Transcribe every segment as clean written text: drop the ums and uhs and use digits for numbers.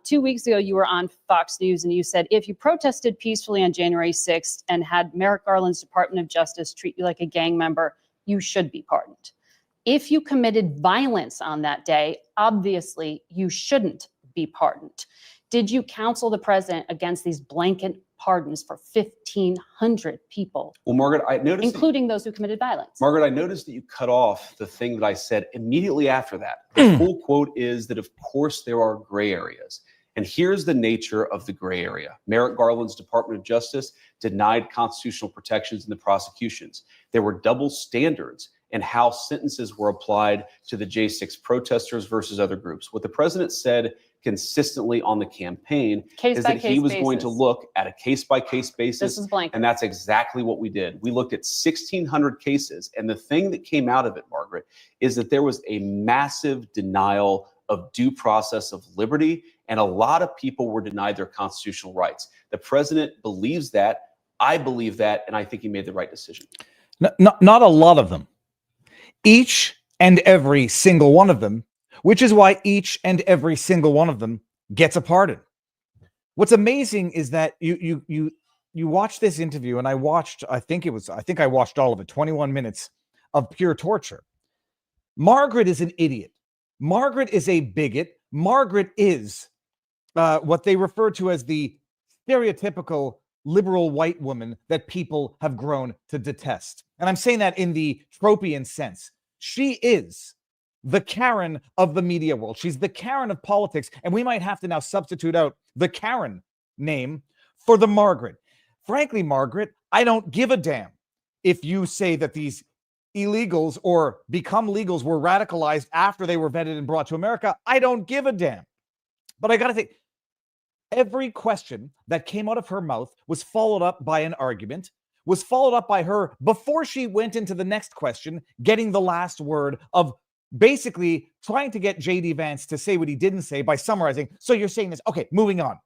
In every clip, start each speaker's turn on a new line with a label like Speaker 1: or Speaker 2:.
Speaker 1: 2 weeks ago, you were on Fox News and you said, if you protested peacefully on January 6th and had Merrick Garland's Department of Justice treat you like a gang member, you should be pardoned. If you committed violence on that day, obviously you shouldn't be pardoned. Did you counsel the president against these blanket pardons for 1,500 people?
Speaker 2: Well, Margaret, I noticed,
Speaker 1: including those who committed violence.
Speaker 2: Margaret, I noticed that you cut off the thing that I said immediately after that. The full quote is that, of course, there are gray areas. And here's the nature of the gray area. Merrick Garland's Department of Justice denied constitutional protections in the prosecutions. There were double standards in how sentences were applied to the J6 protesters versus other groups. What the president said consistently on the campaign is that he was going to look at a case-by-case basis.
Speaker 1: This is blank.
Speaker 2: And that's exactly what we did. We looked at 1,600 cases. And the thing that came out of it, Margaret, is that there was a massive denial of due process of liberty. And a lot of people were denied their constitutional rights. The president believes that. I believe that. And I think he made the right decision.
Speaker 3: Not a lot of them. Each and every single one of them, which is why each and every single one of them gets a pardon. What's amazing is that you watch this interview, and I think I watched all of it, 21 minutes of pure torture. Margaret is an idiot. Margaret is a bigot. Margaret is what they refer to as the stereotypical liberal white woman that people have grown to detest. And I'm saying that in the tropian sense. She is the Karen of the media world. She's the Karen of politics. And we might have to now substitute out the Karen name for the Margaret. Frankly, Margaret, I don't give a damn if you say that these illegals or become legals were radicalized after they were vetted and brought to America. I don't give a damn. But I got to think, every question that came out of her mouth was followed up by an argument, was followed up by her, before she went into the next question, getting the last word of basically trying to get J.D. Vance to say what he didn't say by summarizing. So you're saying this. Okay, moving on.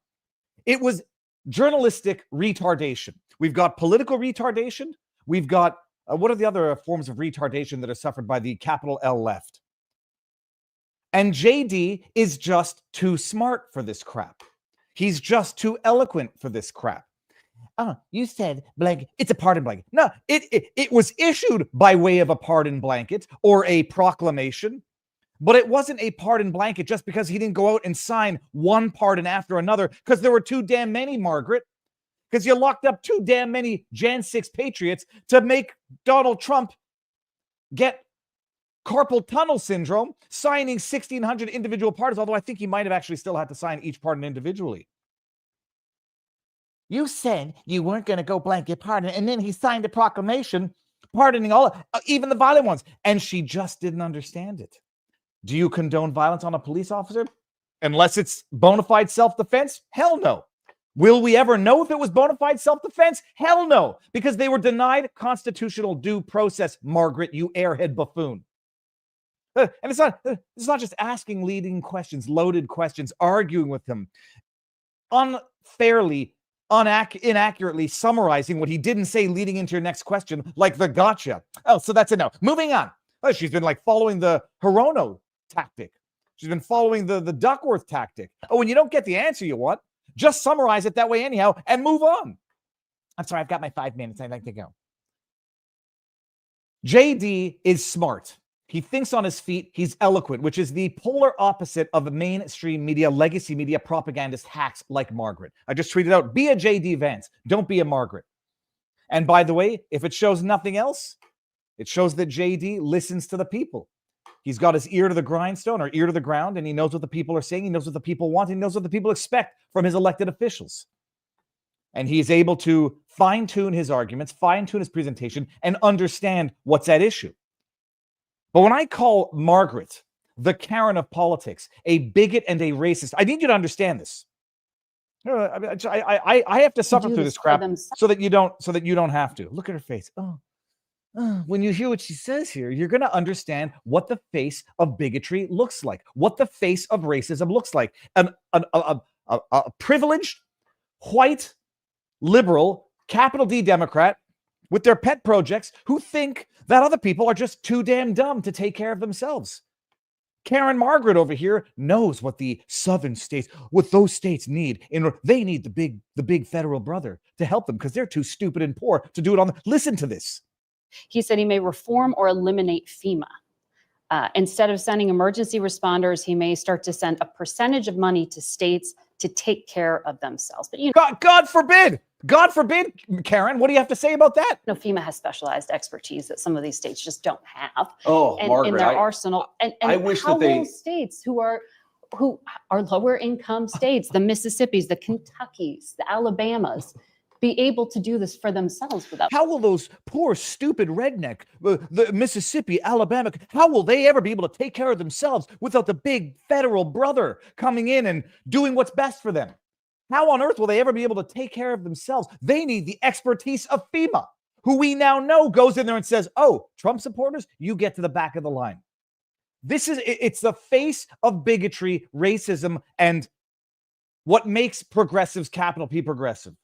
Speaker 3: It was journalistic retardation. We've got political retardation. We've got, what are the other forms of retardation that are suffered by the capital L left? And J.D. is just too smart for this crap. He's just too eloquent for this crap. Oh, you said blanket. It's a pardon blanket. No, it was issued by way of a pardon blanket or a proclamation, but it wasn't a pardon blanket just because he didn't go out and sign one pardon after another because there were too damn many, Margaret, because you locked up too damn many Jan 6 patriots to make Donald Trump get carpal tunnel syndrome, signing 1,600 individual pardons, although I think he might have actually still had to sign each pardon individually. You said you weren't going to go blanket pardon, and then he signed a proclamation pardoning all, even the violent ones, and she just didn't understand it. Do you condone violence on a police officer? Unless it's bona fide self-defense? Hell no. Will we ever know if it was bona fide self-defense? Hell no, because they were denied constitutional due process, Margaret, you airhead buffoon. And it's not just asking leading questions, loaded questions, arguing with him, unfairly, inaccurately summarizing what he didn't say leading into your next question, like the gotcha. Oh, so that's a no. Moving on. Oh, she's been like following the Hirono tactic. She's been following the Duckworth tactic. Oh, when you don't get the answer you want, just summarize it that way anyhow and move on. I'm sorry, I've got my 5 minutes. I'd like to go. JD is smart. He thinks on his feet. He's eloquent, which is the polar opposite of the mainstream media, legacy media, propagandist hacks like Margaret. I just tweeted out, be a J.D. Vance. Don't be a Margaret. And by the way, if it shows nothing else, it shows that J.D. listens to the people. He's got his ear to the grindstone or ear to the ground, and he knows what the people are saying. He knows what the people want. He knows what the people expect from his elected officials. And he's able to fine-tune his arguments, fine-tune his presentation, and understand what's at issue. But when I call Margaret the Karen of politics, a bigot and a racist, I need you to understand this. I have to suffer through this crap so that you don't have to. Look at her face. When you hear what she says here, you're going to understand what the face of bigotry looks like, what the face of racism looks like. A privileged, white, liberal, capital D Democrat with their pet projects who think that other people are just too damn dumb to take care of themselves. Karen Margaret over here knows what the southern states, what those states need. They need the big federal brother to help them because they're too stupid and poor to do it on. Listen to this.
Speaker 1: He said he may reform or eliminate FEMA. Instead of sending emergency responders, he may start to send a percentage of money to states to take care of themselves. But
Speaker 3: God forbid, Karen, what do you have to say about that?
Speaker 1: FEMA has specialized expertise that some of these states just don't have.
Speaker 2: Oh, Margaret,
Speaker 1: in their arsenal. And
Speaker 2: I wish
Speaker 1: how
Speaker 2: that they
Speaker 1: will states who are lower income states, the Mississippis, the Kentuckys, the Alabamas, be able to do this for themselves without?
Speaker 3: How will those poor, stupid redneck, the Mississippi, Alabama, how will they ever be able to take care of themselves without the big federal brother coming in and doing what's best for them? How on earth will they ever be able to take care of themselves? They need the expertise of FEMA, who we now know goes in there and says, oh, Trump supporters, you get to the back of the line. It's the face of bigotry, racism, and what makes progressives, capital P progressive.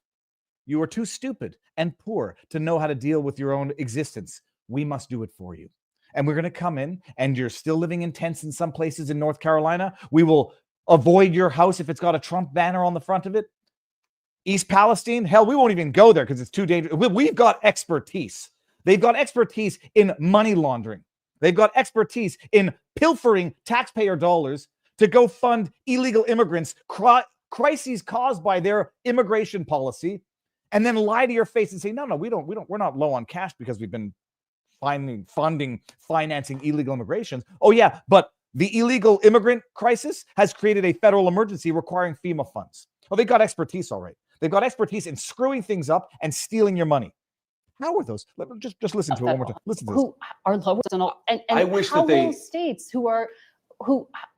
Speaker 3: You are too stupid and poor to know how to deal with your own existence. We must do it for you. And we're going to come in, and you're still living in tents in some places in North Carolina. We will avoid your house if it's got a Trump banner on the front of it. East Palestine, hell, we won't even go there because it's too dangerous. We've got expertise. They've got expertise in money laundering. They've got expertise in pilfering taxpayer dollars to go fund illegal immigrants, crises caused by their immigration policy, and then lie to your face and say, no, we're not low on cash because we've been financing illegal immigrations. Oh yeah, but the illegal immigrant crisis has created a federal emergency requiring FEMA funds. Oh, they've got expertise, all right. They've got expertise in screwing things up and stealing your money. How are those? Just listen to it one more time. Listen to this.
Speaker 1: Who are lower and
Speaker 2: I wish
Speaker 1: how
Speaker 2: that they
Speaker 1: will states who are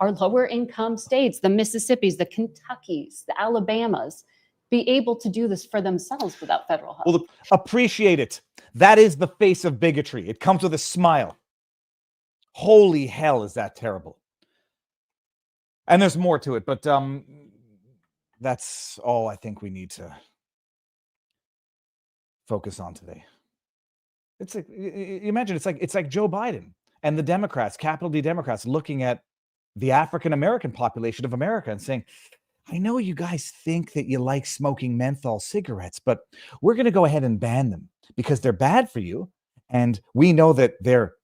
Speaker 1: lower income states, the Mississippis, the Kentuckys, the Alabamas, be able to do this for themselves without federal help?
Speaker 2: Well,
Speaker 3: appreciate it. That is the face of bigotry. It comes with a smile. Holy hell, is that terrible. And there's more to it, but that's all I think we need to focus on today. It's like, you imagine, it's like Joe Biden and the Democrats, capital D Democrats, looking at the African American population of America and saying, I know you guys think that you like smoking menthol cigarettes, but we're going to go ahead and ban them because they're bad for you. And we know that they're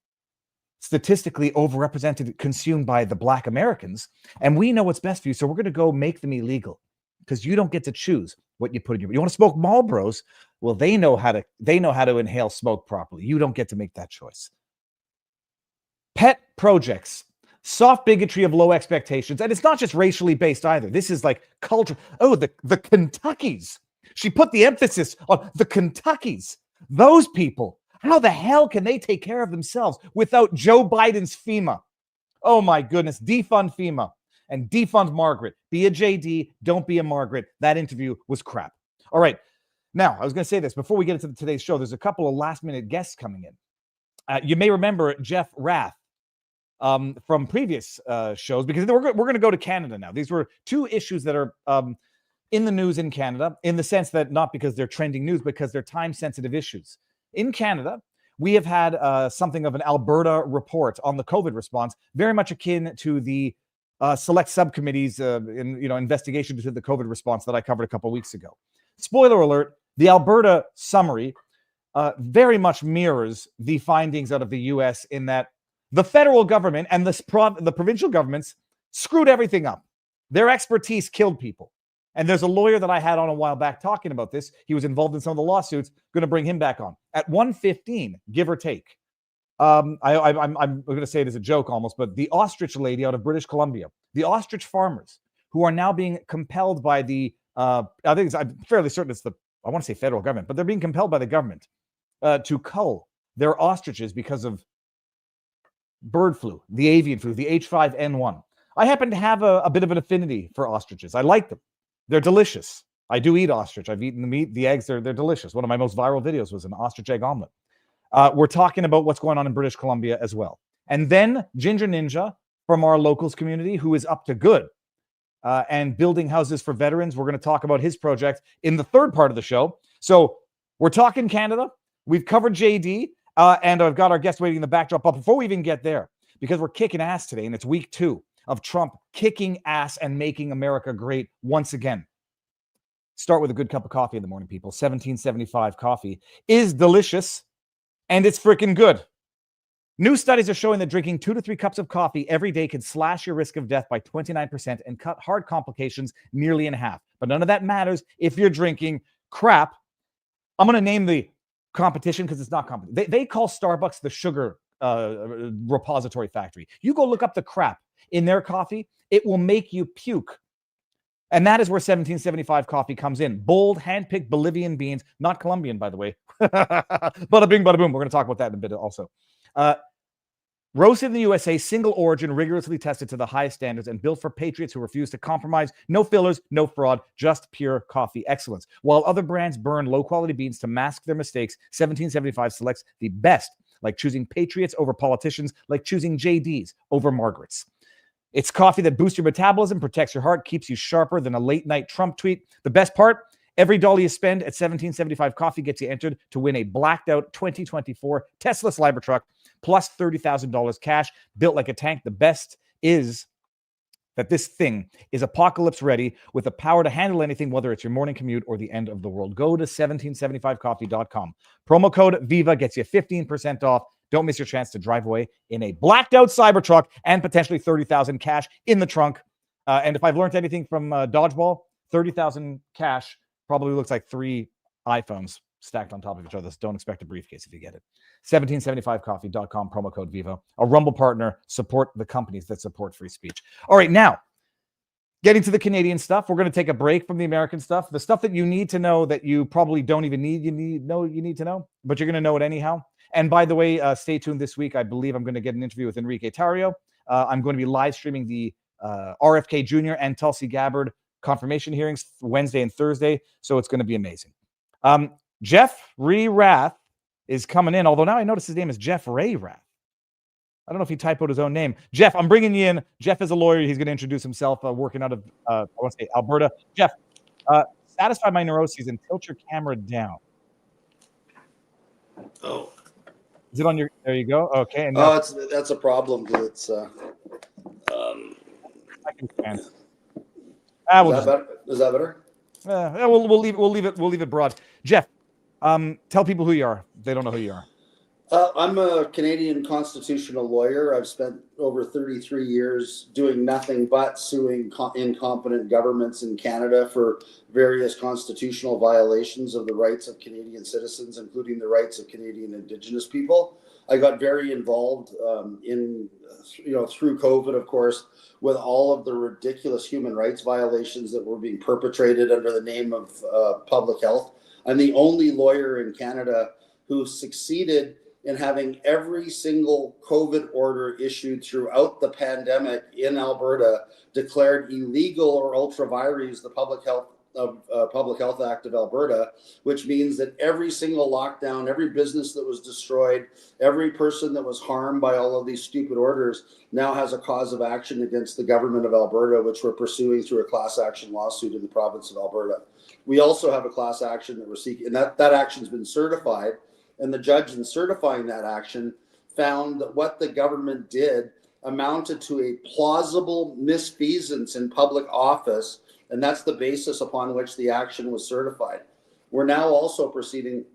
Speaker 3: statistically overrepresented, consumed by the Black Americans. And we know what's best for you. So we're going to go make them illegal because you don't get to choose what you put in your. You want to smoke Marlboros? Well, they know how to inhale smoke properly. You don't get to make that choice. Pet projects. Soft bigotry of low expectations. And it's not just racially based either. This is like culture. Oh, the Kentuckys. She put the emphasis on the Kentuckys. Those people. How the hell can they take care of themselves without Joe Biden's FEMA? Oh my goodness. Defund FEMA and defund Margaret. Be a JD. Don't be a Margaret. That interview was crap. All right. Now, I was going to say this before we get into today's show. There's a couple of last minute guests coming in. You may remember Jeff Rath. From previous shows, because we're going to go to Canada now. These were two issues that are in the news in Canada, in the sense that not because they're trending news, because they're time-sensitive issues. In Canada, we have had something of an Alberta report on the COVID response, very much akin to the select subcommittees investigation into the COVID response that I covered a couple of weeks ago. Spoiler alert, the Alberta summary very much mirrors the findings out of the U.S. in that the federal government and the provincial governments screwed everything up. Their expertise killed people. And there's a lawyer that I had on a while back talking about this. He was involved in some of the lawsuits. Going to bring him back on at 1:15, give or take. I'm going to say it as a joke almost, but the ostrich lady out of British Columbia, the ostrich farmers who are now being compelled by the, I'm fairly certain it's I want to say federal government, but they're being compelled by the government to cull their ostriches because of bird flu, the avian flu, the H5N1. I happen to have a bit of an affinity for ostriches. I like them. They're delicious. I do eat ostrich. I've eaten the meat, the eggs. They're delicious. One of my most viral videos was an ostrich egg omelet. We're talking about what's going on in British Columbia as well. And then Ginger Ninja from our locals community, who is up to good and building houses for veterans. We're going to talk about his project in the third part of the show. So we're talking Canada. We've covered JD. And I've got our guest waiting in the backdrop. But before we even get there, because we're kicking ass today, and it's week 2 of Trump kicking ass and making America great once again. Start with a good cup of coffee in the morning, people. 1775 coffee is delicious, and it's freaking good. New studies are showing that drinking 2 to 3 cups of coffee every day can slash your risk of death by 29% and cut heart complications nearly in half. But none of that matters if you're drinking crap. I'm going to name the competition because it's not competition. They call Starbucks the sugar repository factory. You go look up the crap in their coffee, it will make you puke. And that is where 1775 coffee comes in. Bold, hand-picked Bolivian beans, not Colombian, by the way. Bada bing, bada boom. We're going to talk about that in a bit also. Roasted in the USA, single origin, rigorously tested to the highest standards, and built for patriots who refuse to compromise. No fillers, no fraud, just pure coffee excellence. While other brands burn low-quality beans to mask their mistakes, 1775 selects the best, like choosing patriots over politicians, like choosing JDs over Margarets. It's coffee that boosts your metabolism, protects your heart, keeps you sharper than a late-night Trump tweet. The best part? Every dollar you spend at 1775 coffee gets you entered to win a blacked-out 2024 Tesla Cybertruck plus $30,000 cash, built like a tank. The best is that this thing is apocalypse ready with the power to handle anything, whether it's your morning commute or the end of the world. Go to 1775coffee.com. Promo code VIVA gets you 15% off. Don't miss your chance to drive away in a blacked-out Cybertruck and potentially $30,000 cash in the trunk. And if I've learned anything from Dodgeball, $30,000 cash probably looks like 3 iPhones stacked on top of each other. So don't expect a briefcase if you get it. 1775coffee.com, promo code VIVA. A Rumble partner. Support the companies that support free speech. All right, now, getting to the Canadian stuff. We're going to take a break from the American stuff. The stuff that you need to know that you probably don't even need, you need to know, but you're going to know it anyhow. And by the way, stay tuned this week. I believe I'm going to get an interview with Enrique Tarrio. I'm going to be live streaming the RFK Jr. and Tulsi Gabbard confirmation hearings Wednesday and Thursday. So it's going to be amazing. Jeff Rath is coming in, although now I notice his name is Jeff Ray Rath. I don't know if he typoed his own name. Jeff, I'm bringing you in. Jeff is a lawyer. He's going to introduce himself, working out of, I want to say, Alberta. Jeff, satisfy my neuroses and tilt your camera down.
Speaker 4: Oh.
Speaker 3: Is it on your, there you go. Okay. And now,
Speaker 4: That's a problem. It's,
Speaker 3: I can stand.
Speaker 4: Is that better?
Speaker 3: We'll leave it broad. Jeff, tell people who you are. They don't know who you are.
Speaker 4: I'm a Canadian constitutional lawyer. I've spent over 33 years doing nothing but suing incompetent governments in Canada for various constitutional violations of the rights of Canadian citizens, including the rights of Canadian Indigenous people. I got very involved through COVID, of course, with all of the ridiculous human rights violations that were being perpetrated under the name of public health. I'm the only lawyer in Canada who succeeded in having every single COVID order issued throughout the pandemic in Alberta declared illegal or ultra vires the Public Health Act of Alberta, which means that every single lockdown, every business that was destroyed, every person that was harmed by all of these stupid orders now has a cause of action against the government of Alberta, which we're pursuing through a class action lawsuit in the province of Alberta. We also have a class action that we're seeking, and that action's been certified. And the judge in certifying that action found that what the government did amounted to a plausible misfeasance in public office, and that's the basis upon which the action was certified. We're now also proceeding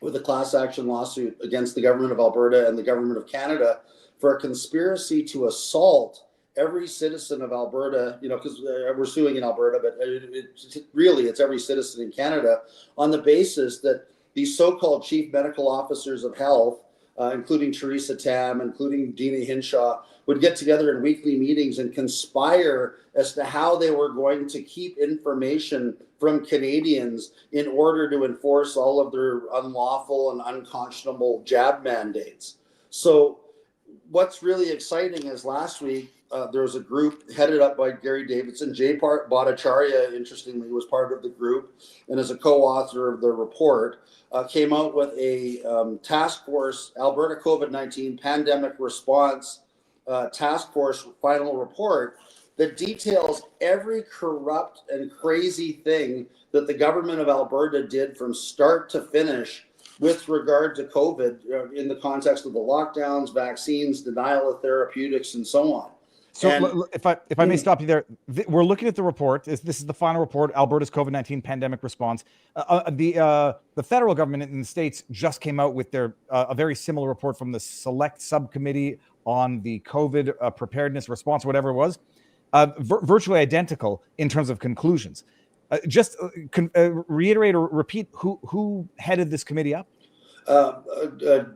Speaker 4: with a class action lawsuit against the government of Alberta and the government of Canada for a conspiracy to assault every citizen of Alberta, because we're suing in Alberta, but it's every citizen in Canada, on the basis that these so-called chief medical officers of health, including Theresa Tam, including Dina Hinshaw, would get together in weekly meetings and conspire as to how they were going to keep information from Canadians in order to enforce all of their unlawful and unconscionable jab mandates. So what's really exciting is last week, there was a group headed up by Gary Davidson. Jay Bhattacharya, interestingly, was part of the group and is a co-author of the report, came out with a task force, Alberta COVID-19 pandemic response task force final report that details every corrupt and crazy thing that the government of Alberta did from start to finish with regard to COVID in the context of the lockdowns, vaccines, denial of therapeutics, and so on.
Speaker 3: So
Speaker 4: And-
Speaker 3: if I may stop you there, we're looking at the report. This is the final report, Alberta's COVID-19 pandemic response. The federal government in the States just came out with their a very similar report from the Select Subcommittee on the COVID preparedness response, whatever it was, virtually identical in terms of conclusions. Reiterate or repeat who headed this committee up?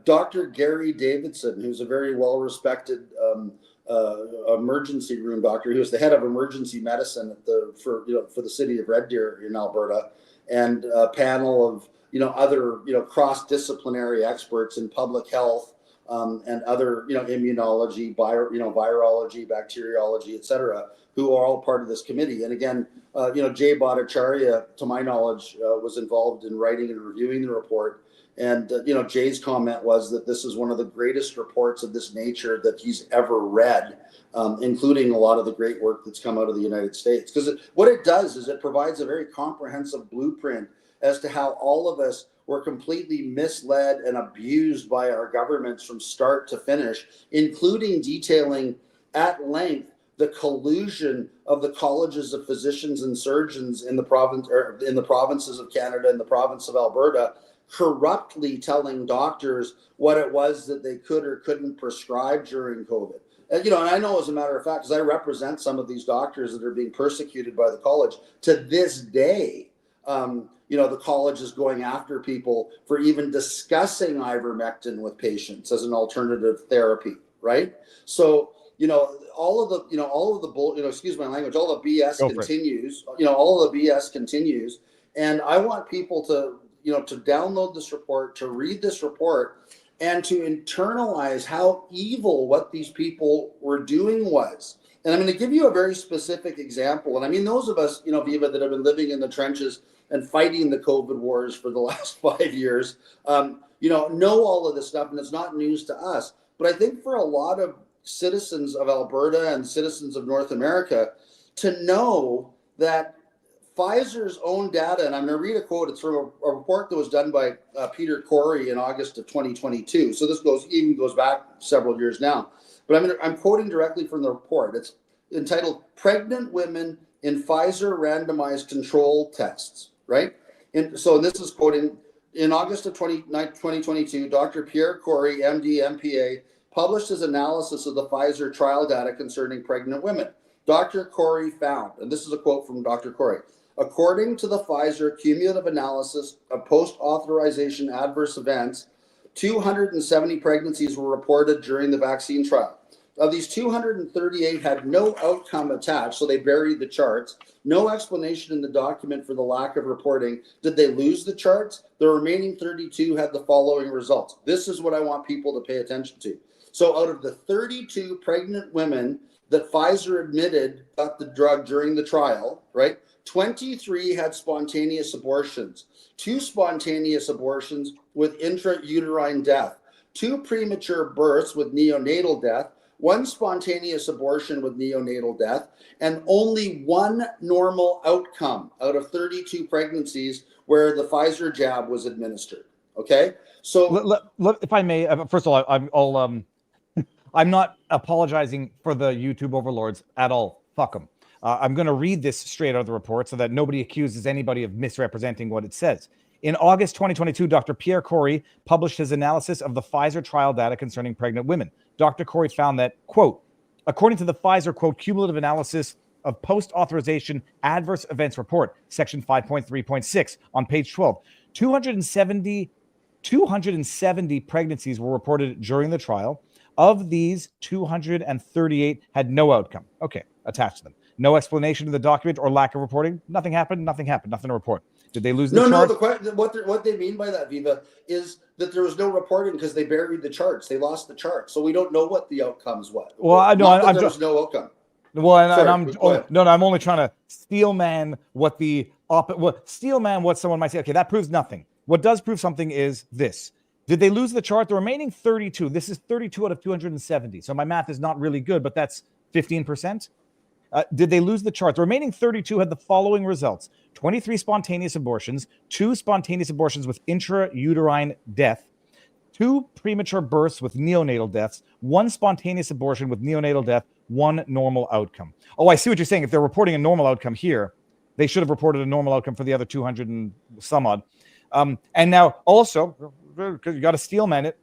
Speaker 4: Dr. Gary Davidson, who's a very well-respected emergency room doctor. He was the head of emergency medicine for the city of Red Deer in Alberta, and a panel of other cross-disciplinary experts in public health and other immunology, virology, bacteriology, etc., who are all part of this committee. And again, Jay Bhattacharya, to my knowledge, was involved in writing and reviewing the report. And, Jay's comment was that this is one of the greatest reports of this nature that he's ever read, including a lot of the great work that's come out of the United States. Because what it does is it provides a very comprehensive blueprint as to how all of us were completely misled and abused by our governments from start to finish, including detailing at length the collusion of the colleges of physicians and surgeons in the province, or in the provinces of Canada and the province of Alberta, corruptly telling doctors what it was that they could or couldn't prescribe during COVID. And I know, as a matter of fact, because I represent some of these doctors that are being persecuted by the college, to this day, the college is going after people for even discussing ivermectin with patients as an alternative therapy, right? So, all of the excuse my language, all the BS continues, all of the BS continues. And I want people to download this report, to read this report, and to internalize how evil what these people were doing was. And I'm going to give you a very specific example. And I mean, those of us, Viva, that have been living in the trenches and fighting the COVID wars for the last 5 years, know all of this stuff, and it's not news to us. But I think for a lot of citizens of Alberta and citizens of North America to know that Pfizer's own data, and I'm going to read a quote. It's from a report that was done by Peter Corey in August of 2022. So this goes back several years now. But I'm quoting directly from the report. It's entitled "Pregnant Women in Pfizer Randomized Control Tests." Right. And this is quoting in August of 2022. Dr. Pierre Corey, MD, MPA, published his analysis of the Pfizer trial data concerning pregnant women. Dr. Corey found, and this is a quote from Dr. Corey, according to the Pfizer cumulative analysis of post-authorization adverse events, 270 pregnancies were reported during the vaccine trial. Of these, 238 had no outcome attached, so they buried the charts. No explanation in the document for the lack of reporting. Did they lose the charts? The remaining 32 had the following results. This is what I want people to pay attention to. So out of the 32 pregnant women that Pfizer admitted got the drug during the trial, right, 23 had spontaneous abortions, 2 spontaneous abortions with intrauterine death, 2 premature births with neonatal death, 1 spontaneous abortion with neonatal death, and only 1 normal outcome out of 32 pregnancies where the Pfizer jab was administered. Okay, so
Speaker 3: if I may, first of all, I'm not apologizing for the YouTube overlords at all. Fuck them. I'm going to read this straight out of the report so that nobody accuses anybody of misrepresenting what it says. In August 2022, Dr. Pierre Corey published his analysis of the Pfizer trial data concerning pregnant women. Dr. Corey found that, quote, according to the Pfizer, quote, cumulative analysis of post-authorization adverse events report, section 5.3.6 on page 12, 270 pregnancies were reported during the trial. Of these, 238 had no outcome. Okay, attached to them. No explanation in the document or lack of reporting. Nothing happened. Nothing to report. Did they lose the chart?
Speaker 4: No. What they mean by that, Viva, is that there was no reporting because they buried the charts. They lost the charts, so we don't know what the outcomes was.
Speaker 3: Well, I know
Speaker 4: there was no outcome.
Speaker 3: Well, I'm only trying to steelman what what someone might say. Okay, that proves nothing. What does prove something is this. Did they lose the chart? The remaining 32. This is 32 out of 270. So my math is not really good, but that's 15%. Did they lose the chart? The remaining 32 had the following results: 23 spontaneous abortions, 2 spontaneous abortions with intrauterine death, 2 premature births with neonatal deaths, 1 spontaneous abortion with neonatal death, 1 normal outcome. Oh, I see what you're saying. If they're reporting a normal outcome here, they should have reported a normal outcome for the other 200 and some odd. And now also, you got to steelman it.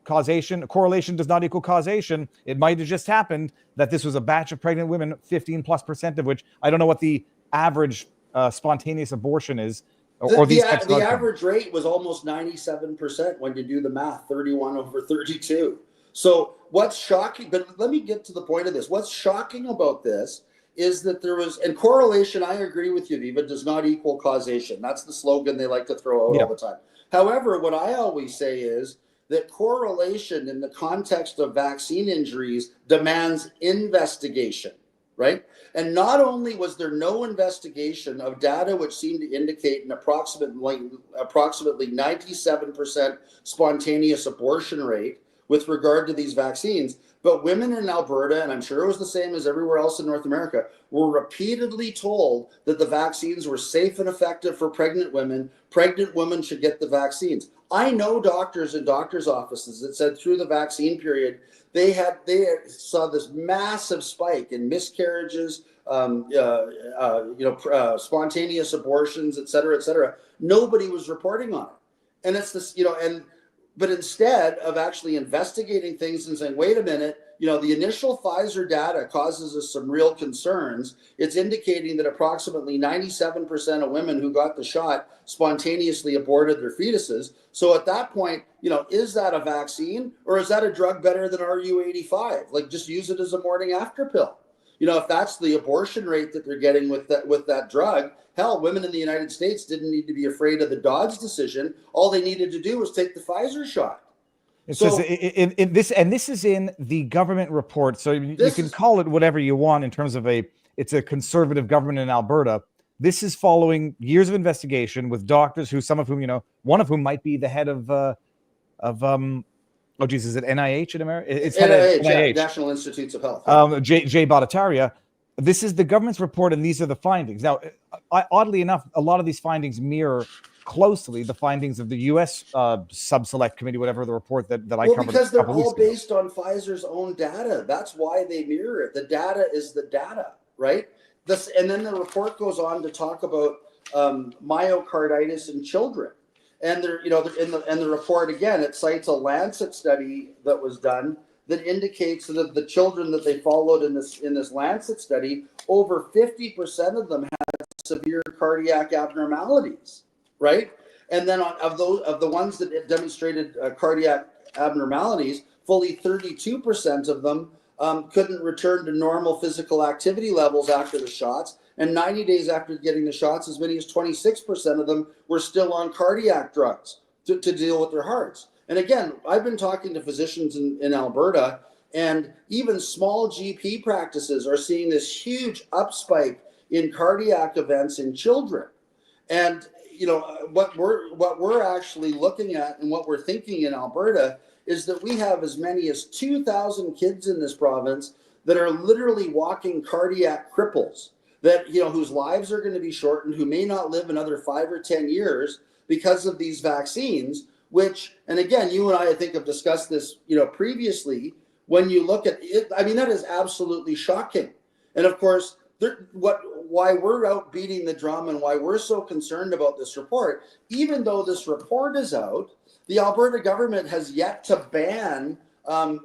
Speaker 3: Correlation does not equal causation. It might have just happened that this was a batch of pregnant women, 15+% of which, I don't know what the average spontaneous abortion is.
Speaker 4: The average rate was almost 97% when you do the math, 31 over 32. So what's shocking, but let me get to the point of this. What's shocking about this is that there was, and correlation, I agree with you, Viva, does not equal causation. That's the slogan they like to throw out all the time. However, what I always say is that correlation in the context of vaccine injuries demands investigation, right? And not only was there no investigation of data which seemed to indicate an approximately 97% spontaneous abortion rate with regard to these vaccines, but women in Alberta, and I'm sure it was the same as everywhere else in North America, were repeatedly told that the vaccines were safe and effective for pregnant women. Pregnant women should get the vaccines. I know doctors in doctors' offices that said through the vaccine period, they saw this massive spike in miscarriages, spontaneous abortions, et cetera, et cetera. Nobody was reporting on it. And it's this, but instead of actually investigating things and saying, wait a minute, the initial Pfizer data causes us some real concerns. It's indicating that approximately 97% of women who got the shot spontaneously aborted their fetuses. So at that point, is that a vaccine or is that a drug better than RU85? Like just use it as a morning after pill. If that's the abortion rate that they're getting with that drug, hell, women in the United States didn't need to be afraid of the Dodds decision. All they needed to do was take the Pfizer shot.
Speaker 3: This is in the government report. So you can call it whatever you want in terms of it's a conservative government in Alberta. This is following years of investigation with doctors one of whom might be the head of is it NIH in America? It's
Speaker 4: NIH, National Institutes of Health.
Speaker 3: Jay Bhattacharya. This is the government's report, and these are the findings. Now, oddly enough, a lot of these findings mirror closely the findings of the U.S. Sub-Select Committee, whatever the report that I covered.
Speaker 4: Because they're all based on Pfizer's own data. That's why they mirror it. The data is the data, right? And then the report goes on to talk about myocarditis in children. And in the report again, it cites a Lancet study that was done that indicates that the children that they followed in this Lancet study, over 50% of them had severe cardiac abnormalities, right? And then of the ones that demonstrated cardiac abnormalities, fully 32% of them couldn't return to normal physical activity levels after the shots. And 90 days after getting the shots, as many as 26% of them were still on cardiac drugs to deal with their hearts. And again, I've been talking to physicians in Alberta, and even small GP practices are seeing this huge upspike in cardiac events in children. And what we're actually looking at and what we're thinking in Alberta is that we have as many as 2,000 kids in this province that are literally walking cardiac cripples, that whose lives are going to be shortened, who may not live another 5 or 10 years because of these vaccines. Which, and again, you and I think have discussed this, previously. When you look at it, I mean, that is absolutely shocking. And of course, why we're out beating the drum and why we're so concerned about this report, even though this report is out, the Alberta government has yet to ban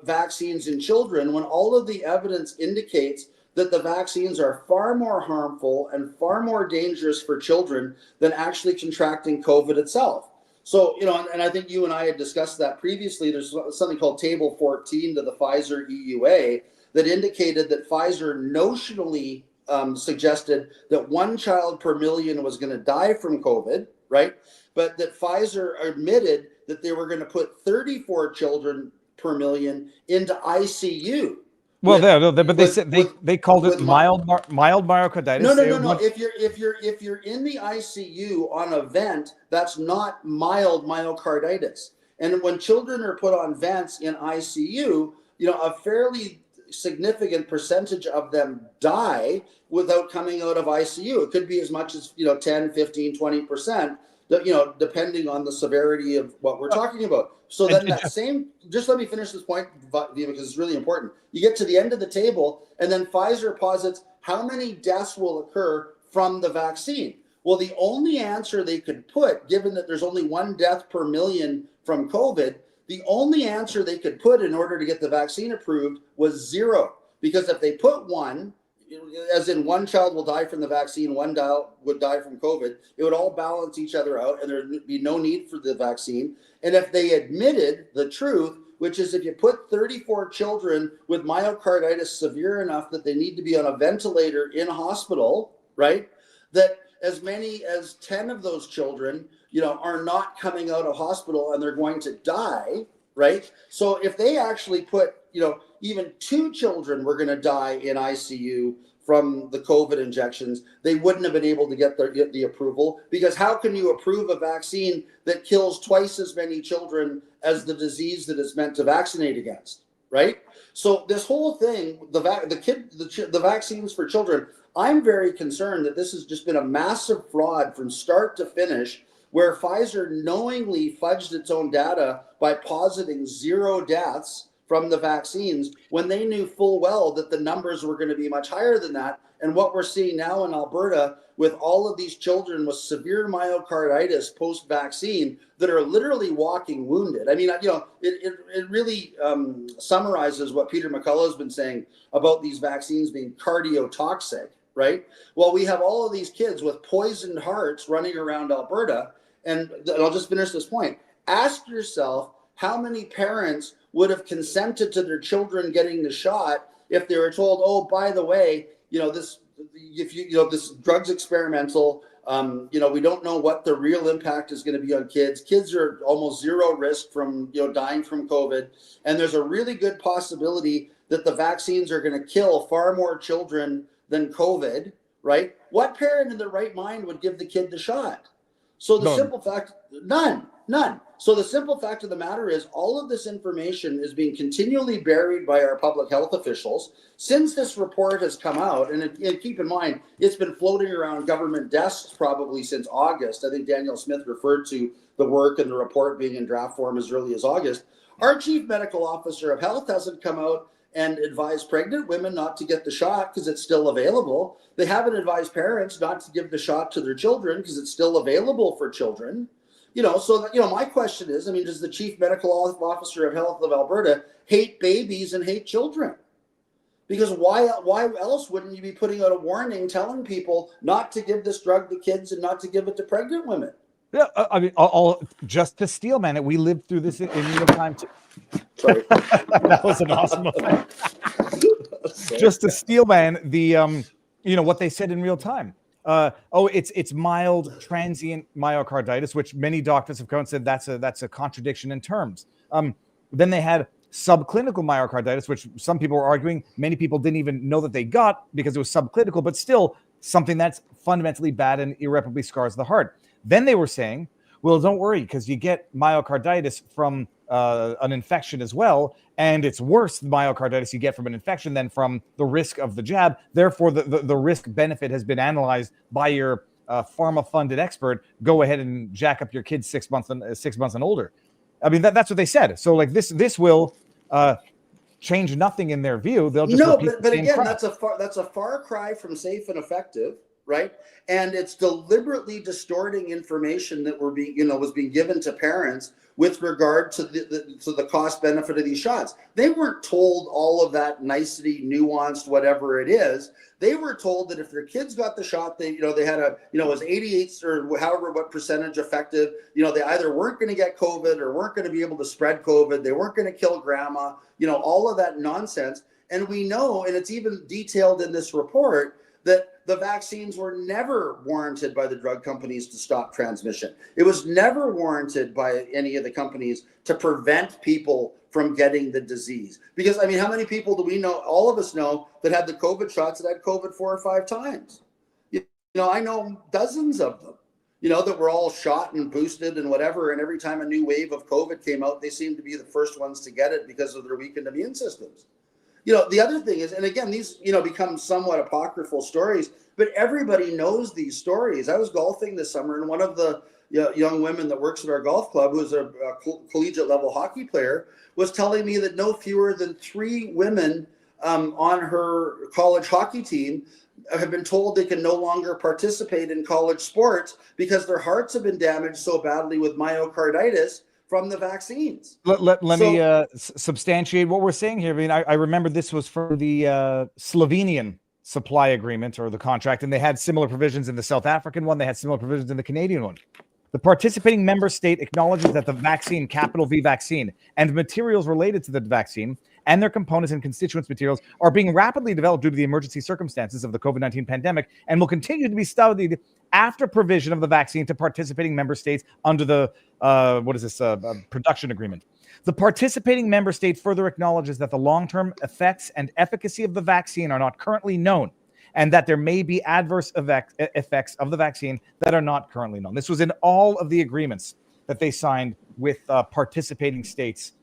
Speaker 4: vaccines in children when all of the evidence indicates that the vaccines are far more harmful and far more dangerous for children than actually contracting COVID itself. So, and I think you and I had discussed that previously. There's something called Table 14 to the Pfizer EUA that indicated that Pfizer notionally suggested that 1 child per million was going to die from COVID, right? But that Pfizer admitted that they were going to put 34 children per million into ICU.
Speaker 3: Well, they called it mild myocarditis.
Speaker 4: No. If you're in the ICU on a vent, that's not mild myocarditis. And when children are put on vents in ICU, a fairly significant percentage of them die without coming out of ICU. It could be as much as, 10, 15, 20%, depending on the severity of what we're talking about. So then just let me finish this point, because it's really important. You get to the end of the table, and then Pfizer posits how many deaths will occur from the vaccine. Well, the only answer they could put, given that there's only 1 death per million from COVID, the only answer they could put in order to get the vaccine approved was 0. Because if they put 1, as in 1 child will die from the vaccine, 1 would die from COVID, it would all balance each other out and there'd be no need for the vaccine. And if they admitted the truth, which is if you put 34 children with myocarditis severe enough that they need to be on a ventilator in a hospital, right, that as many as 10 of those children, are not coming out of hospital and they're going to die, right? So if they actually put, even 2 children were going to die in ICU from the COVID injections, they wouldn't have been able to get the approval, because how can you approve a vaccine that kills twice as many children as the disease that it's meant to vaccinate against, right? So this whole thing, the vaccines for children, I'm very concerned that this has just been a massive fraud from start to finish, where Pfizer knowingly fudged its own data by positing 0 deaths from the vaccines when they knew full well that the numbers were going to be much higher than that. And what we're seeing now in Alberta with all of these children with severe myocarditis post-vaccine that are literally walking wounded. I mean, it really summarizes what Peter McCullough has been saying about these vaccines being cardiotoxic, right? Well, we have all of these kids with poisoned hearts running around Alberta. And I'll just finish this point. Ask yourself how many parents would have consented to their children getting the shot if they were told, oh, by the way, this drug's experimental. We don't know what the real impact is going to be on kids. Kids are almost 0 risk from, dying from COVID. And there's a really good possibility that the vaccines are going to kill far more children than COVID, right? What parent in their right mind would give the kid the shot? So the simple fact, none. So the simple fact of the matter is all of this information is being continually buried by our public health officials. Since this report has come out, and keep in mind, it's been floating around government desks probably since August. I think Daniel Smith referred to the work and the report being in draft form as early as August. Our chief medical officer of health hasn't come out and advised pregnant women not to get the shot because it's still available. They haven't advised parents not to give the shot to their children because it's still available for children. My question is, does the chief medical officer of health of Alberta hate babies and hate children? Because why else wouldn't you be putting out a warning telling people not to give this drug to kids and not to give it to pregnant women?
Speaker 3: Yeah, all just to steel man it. We lived through this in real time too.
Speaker 4: Sorry.
Speaker 3: That was an awesome effect. Just to steel man the what they said in real time. It's mild transient myocarditis, which many doctors have come and said that's a contradiction in terms. Then they had subclinical myocarditis, which some people were arguing many people didn't even know that they got because it was subclinical, but still something that's fundamentally bad and irreparably scars the heart. Then they were saying, well, don't worry, because you get myocarditis from an infection as well, and it's worse the myocarditis you get from an infection than from the risk of the jab. Therefore, the risk benefit has been analyzed by your pharma-funded expert. Go ahead and jack up your kids 6 months and older. That's what they said. So like this will change nothing in their view. They'll just
Speaker 4: but again, crap. That's a far cry from safe and effective, right? And it's deliberately distorting information that was being given to parents with regard to the cost benefit of these shots. They weren't told all of that nicety, nuanced, whatever it is. They were told that if their kids got the shot, they had it was 88 or however what percentage effective. They either weren't going to get COVID or weren't going to be able to spread COVID. They weren't going to kill grandma. All of that nonsense. And we know, and it's even detailed in this report, that the vaccines were never warranted by the drug companies to stop transmission. It was never warranted by any of the companies to prevent people from getting the disease. Because, how many people do we know, all of us know, that had the COVID shots that had COVID 4 or 5 times? I know dozens of them, that were all shot and boosted and whatever. And every time a new wave of COVID came out, they seemed to be the first ones to get it because of their weakened immune systems. The other thing is, and again, these, become somewhat apocryphal stories, but everybody knows these stories. I was golfing this summer, and one of the young women that works at our golf club, who's a collegiate level hockey player, was telling me that no fewer than 3 women on her college hockey team have been told they can no longer participate in college sports because their hearts have been damaged so badly with myocarditis from the vaccines.
Speaker 3: Let me substantiate what we're saying here. I mean, I remember this was for the Slovenian supply agreement or the contract, and they had similar provisions in the South African one. They had similar provisions in the Canadian one. The participating member state acknowledges that the vaccine, capital V vaccine, and materials related to the vaccine and their components and constituents materials are being rapidly developed due to the emergency circumstances of the COVID-19 pandemic and will continue to be studied after provision of the vaccine to participating member states under the production agreement. The participating member state further acknowledges that the long-term effects and efficacy of the vaccine are not currently known, and that there may be adverse effects of the vaccine that are not currently known. This was in all of the agreements that they signed with participating states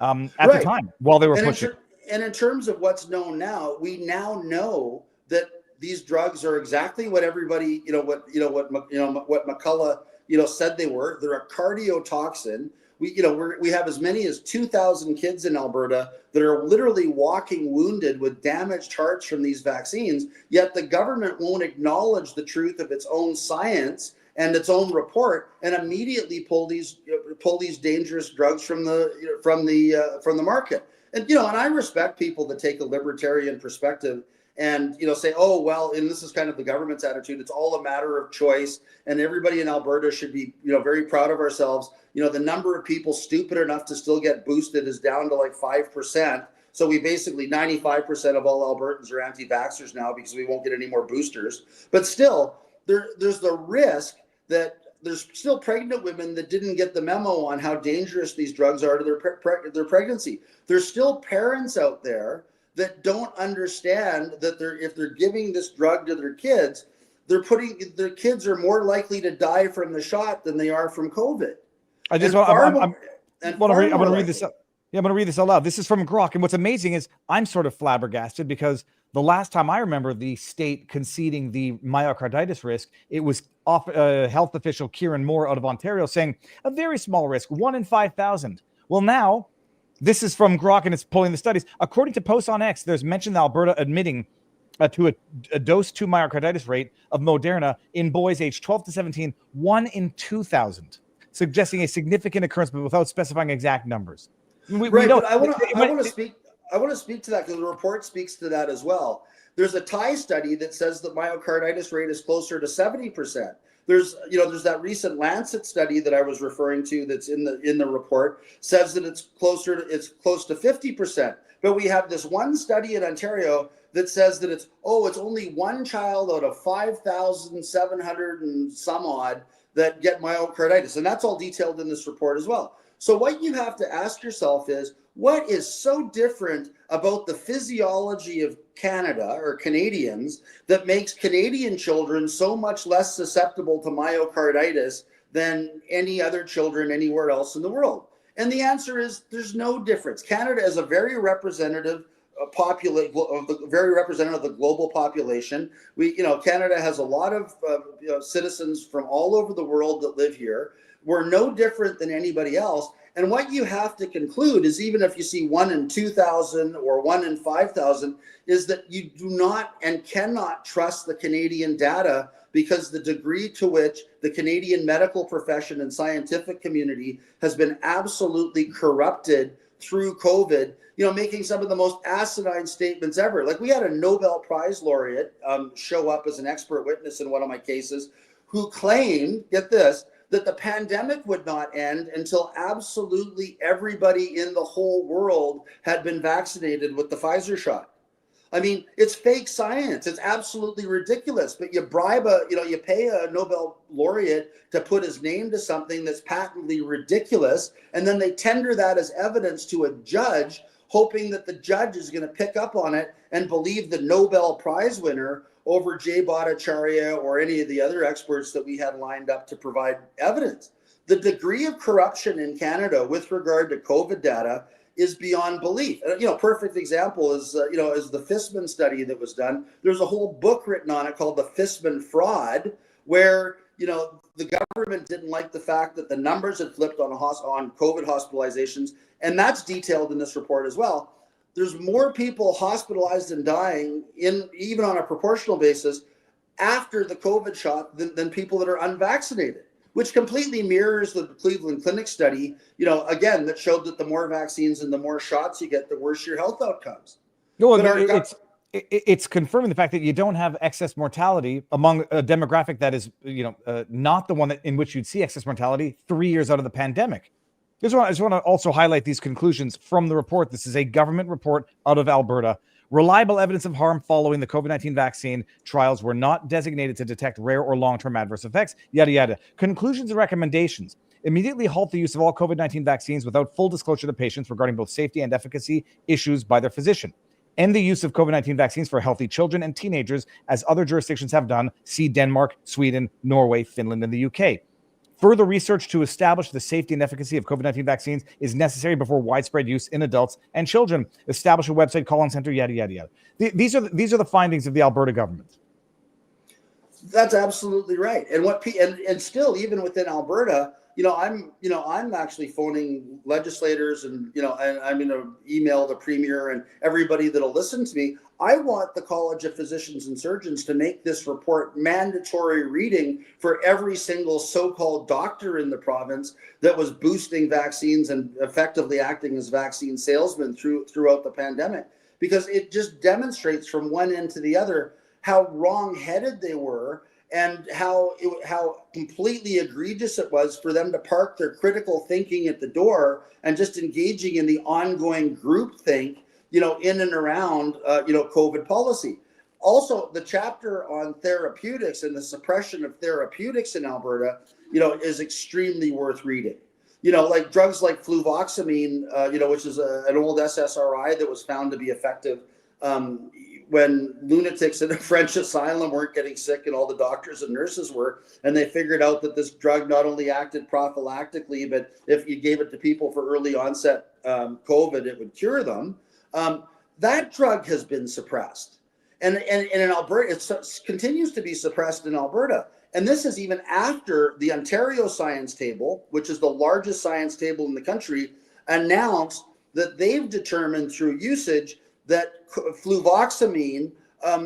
Speaker 3: at the time while they were pushing.
Speaker 4: And in terms of what's known now, we now know that these drugs are exactly what everybody, what McCullough, said they were. They're a cardiotoxin. We have as many as 2,000 kids in Alberta that are literally walking wounded with damaged hearts from these vaccines, yet the government won't acknowledge the truth of its own science and its own report and immediately pull these dangerous drugs from the market. And and I respect people that take a libertarian perspective and say, oh well, and this is kind of the government's attitude, it's all a matter of choice, and everybody in Alberta should be very proud of ourselves. The number of people stupid enough to still get boosted is down to like 5%. So we basically 95% of all Albertans are anti-vaxxers now because we won't get any more boosters. But still, there's the risk that there's still pregnant women that didn't get the memo on how dangerous these drugs are to their pregnancy. There's still parents out there that don't understand that if they're giving this drug to their kids, their kids are more likely to die from the shot than they are from COVID. I want
Speaker 3: to read this. Yeah, I'm going to read this out loud. This is from Grok. And what's amazing is I'm sort of flabbergasted because the last time I remember the state conceding the myocarditis risk, it was health official Kieran Moore out of Ontario saying a very small risk, 1 in 5,000. Well, now this is from Grok and it's pulling the studies. According to Post on X, there's mention that Alberta admitting to a dose 2 myocarditis rate of Moderna in boys aged 12 to 17, 1 in 2,000. Suggesting a significant occurrence, but without specifying exact numbers.
Speaker 4: But I want to speak to that because the report speaks to that as well. There's a Thai study that says the myocarditis rate is closer to 70%. There's that recent Lancet study that I was referring to that's in the report says that it's close to 50%. But we have this one study in Ontario that says that it's only one child out of 5,700 and some odd that get myocarditis. And that's all detailed in this report as well. So what you have to ask yourself is, what is so different about the physiology of Canada or Canadians that makes Canadian children so much less susceptible to myocarditis than any other children anywhere else in the world? And the answer is there's no difference. Canada is a very representative of the global population. Canada has a lot of citizens from all over the world that live here. We're no different than anybody else. And what you have to conclude is, even if you see 1 in 2,000 or 1 in 5,000, is that you do not and cannot trust the Canadian data, because the degree to which the Canadian medical profession and scientific community has been absolutely corrupted through COVID, making some of the most asinine statements ever. Like, we had a Nobel Prize laureate show up as an expert witness in one of my cases, who claimed, get this, that the pandemic would not end until absolutely everybody in the whole world had been vaccinated with the Pfizer shot. I mean, it's fake science. It's absolutely ridiculous. But you you pay a Nobel laureate to put his name to something that's patently ridiculous, and then they tender that as evidence to a judge, hoping that the judge is going to pick up on it and believe the Nobel Prize winner over Jay Bhattacharya or any of the other experts that we had lined up to provide evidence. The degree of corruption in Canada with regard to COVID data is beyond belief. Perfect example is the Fissman study that was done. There's a whole book written on it called The Fissman Fraud, where the government didn't like the fact that the numbers had flipped on COVID hospitalizations, and that's detailed in this report as well. There's more people hospitalized and dying even on a proportional basis after the COVID shot than people that are unvaccinated, which completely mirrors the Cleveland Clinic study, again, that showed that the more vaccines and the more shots you get, the worse your health outcomes.
Speaker 3: Well, it's confirming the fact that you don't have excess mortality among a demographic that is, not the one in which you'd see excess mortality 3 years out of the pandemic. I just want to also highlight these conclusions from the report. This is a government report out of Alberta. Reliable evidence of harm following the COVID-19 vaccine trials were not designated to detect rare or long-term adverse effects, yada, yada. Conclusions and recommendations. Immediately halt the use of all COVID-19 vaccines without full disclosure to patients regarding both safety and efficacy issues by their physician. End the use of COVID-19 vaccines for healthy children and teenagers, as other jurisdictions have done. See Denmark, Sweden, Norway, Finland, and the UK. Further research to establish the safety and efficacy of COVID-19 vaccines is necessary before widespread use in adults and children. Establish a website, calling center, yada, yada, yada. These are the findings of the Alberta government.
Speaker 4: That's absolutely right. And still, even within Alberta, I'm actually phoning legislators and I'm going to email the premier and everybody that'll listen to me. I want the College of Physicians and Surgeons to make this report mandatory reading for every single so-called doctor in the province that was boosting vaccines and effectively acting as vaccine salesmen throughout the pandemic, because it just demonstrates from one end to the other how wrong-headed they were and how completely egregious it was for them to park their critical thinking at the door and just engaging in the ongoing groupthink, in and around, COVID policy. Also, the chapter on therapeutics and the suppression of therapeutics in Alberta, is extremely worth reading. Like drugs like fluvoxamine, which is an old SSRI that was found to be effective when lunatics in a French asylum weren't getting sick and all the doctors and nurses were, and they figured out that this drug not only acted prophylactically, but if you gave it to people for early onset COVID, it would cure them. That drug has been suppressed. And in Alberta, it continues to be suppressed in Alberta. And this is even after the Ontario Science Table, which is the largest science table in the country, announced that they've determined through usage that fluvoxamine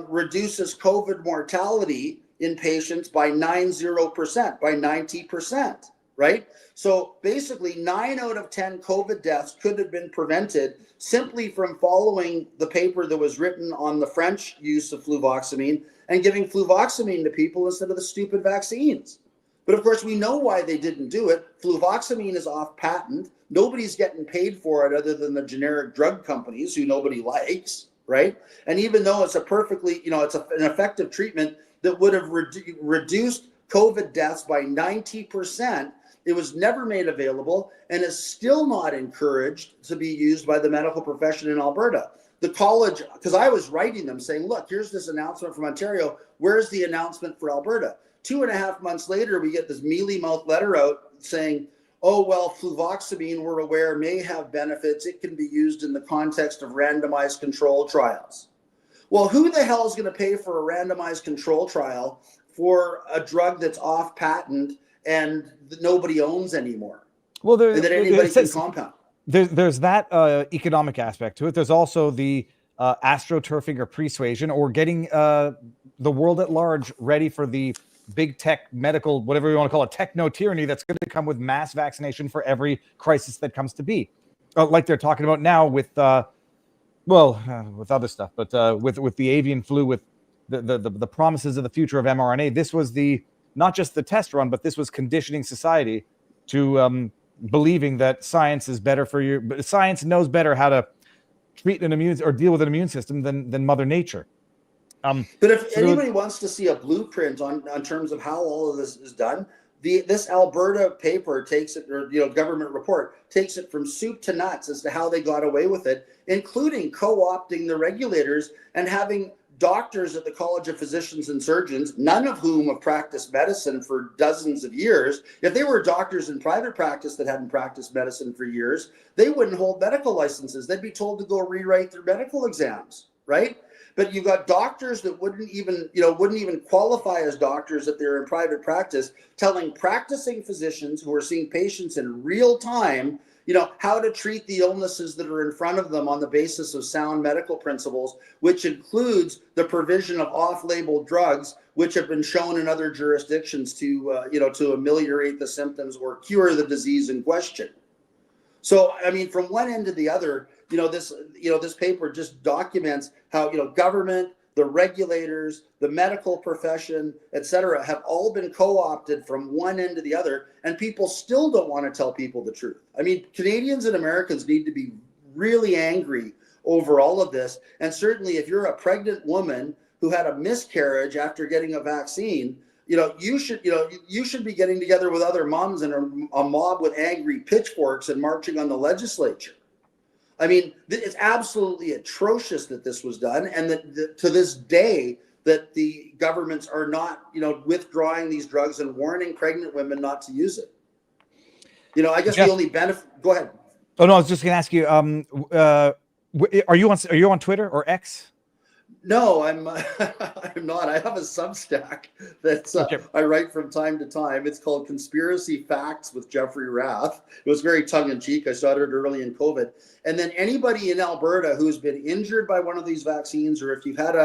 Speaker 4: reduces COVID mortality in patients by 90%, right? So basically 9 out of 10 COVID deaths could have been prevented simply from following the paper that was written on the French use of fluvoxamine and giving fluvoxamine to people instead of the stupid vaccines. But of course, we know why they didn't do it. Fluvoxamine is off patent. Nobody's getting paid for it other than the generic drug companies who nobody likes, right? And even though it's a perfectly, it's an effective treatment that would have reduced COVID deaths by 90%, it was never made available and is still not encouraged to be used by the medical profession in Alberta. The college, because I was writing them saying, look, here's this announcement from Ontario. Where's the announcement for Alberta? 2.5 months later, we get this mealy-mouthed letter out saying, oh, well, fluvoxamine, we're aware, may have benefits. It can be used in the context of randomized control trials. Well, who the hell is going to pay for a randomized control trial for a drug that's off patent and that nobody owns anymore?
Speaker 3: Well,
Speaker 4: and that anybody can compound.
Speaker 3: There's that economic aspect to it. There's also the astroturfing or persuasion, or getting the world at large ready for the big tech, medical, whatever you want to call it, techno-tyranny that's going to come with mass vaccination for every crisis that comes to be. Like they're talking about now with, with other stuff, but with the avian flu, with the promises of the future of mRNA. This was not just the test run, but this was conditioning society to believing that science is better for you. But science knows better how to treat an immune or deal with an immune system than Mother Nature.
Speaker 4: But if anybody wants to see a blueprint on terms of how all of this is done, this Alberta paper takes it, or government report takes it from soup to nuts as to how they got away with it, including co-opting the regulators and having doctors at the College of Physicians and Surgeons, none of whom have practiced medicine for dozens of years. If they were doctors in private practice that hadn't practiced medicine for years, they wouldn't hold medical licenses. They'd be told to go rewrite their medical exams, right? But you've got doctors that wouldn't even qualify as doctors if they're in private practice, telling practicing physicians who are seeing patients in real time, how to treat the illnesses that are in front of them on the basis of sound medical principles, which includes the provision of off-label drugs, which have been shown in other jurisdictions to ameliorate the symptoms or cure the disease in question. So, I mean, from one end to the other, this paper just documents how, government, the regulators, the medical profession, et cetera, have all been co-opted from one end to the other, and people still don't want to tell people the truth. I mean, Canadians and Americans need to be really angry over all of this. And certainly if you're a pregnant woman who had a miscarriage after getting a vaccine, you should be getting together with other moms and a mob with angry pitchforks and marching on the legislature. I mean, it's absolutely atrocious that this was done, and that to this day that the governments are not, withdrawing these drugs and warning pregnant women not to use it. I guess
Speaker 3: Jeff,
Speaker 4: the only benefit. Go ahead.
Speaker 3: Oh no, I was just going to ask you. Are you on Twitter or X?
Speaker 4: No, I'm not. I have a Substack that's I write from time to time. It's called Conspiracy Facts with Jeffrey Rath. It was very tongue-in-cheek. I started early in COVID. And then anybody in Alberta who's been injured by one of these vaccines, or if you've had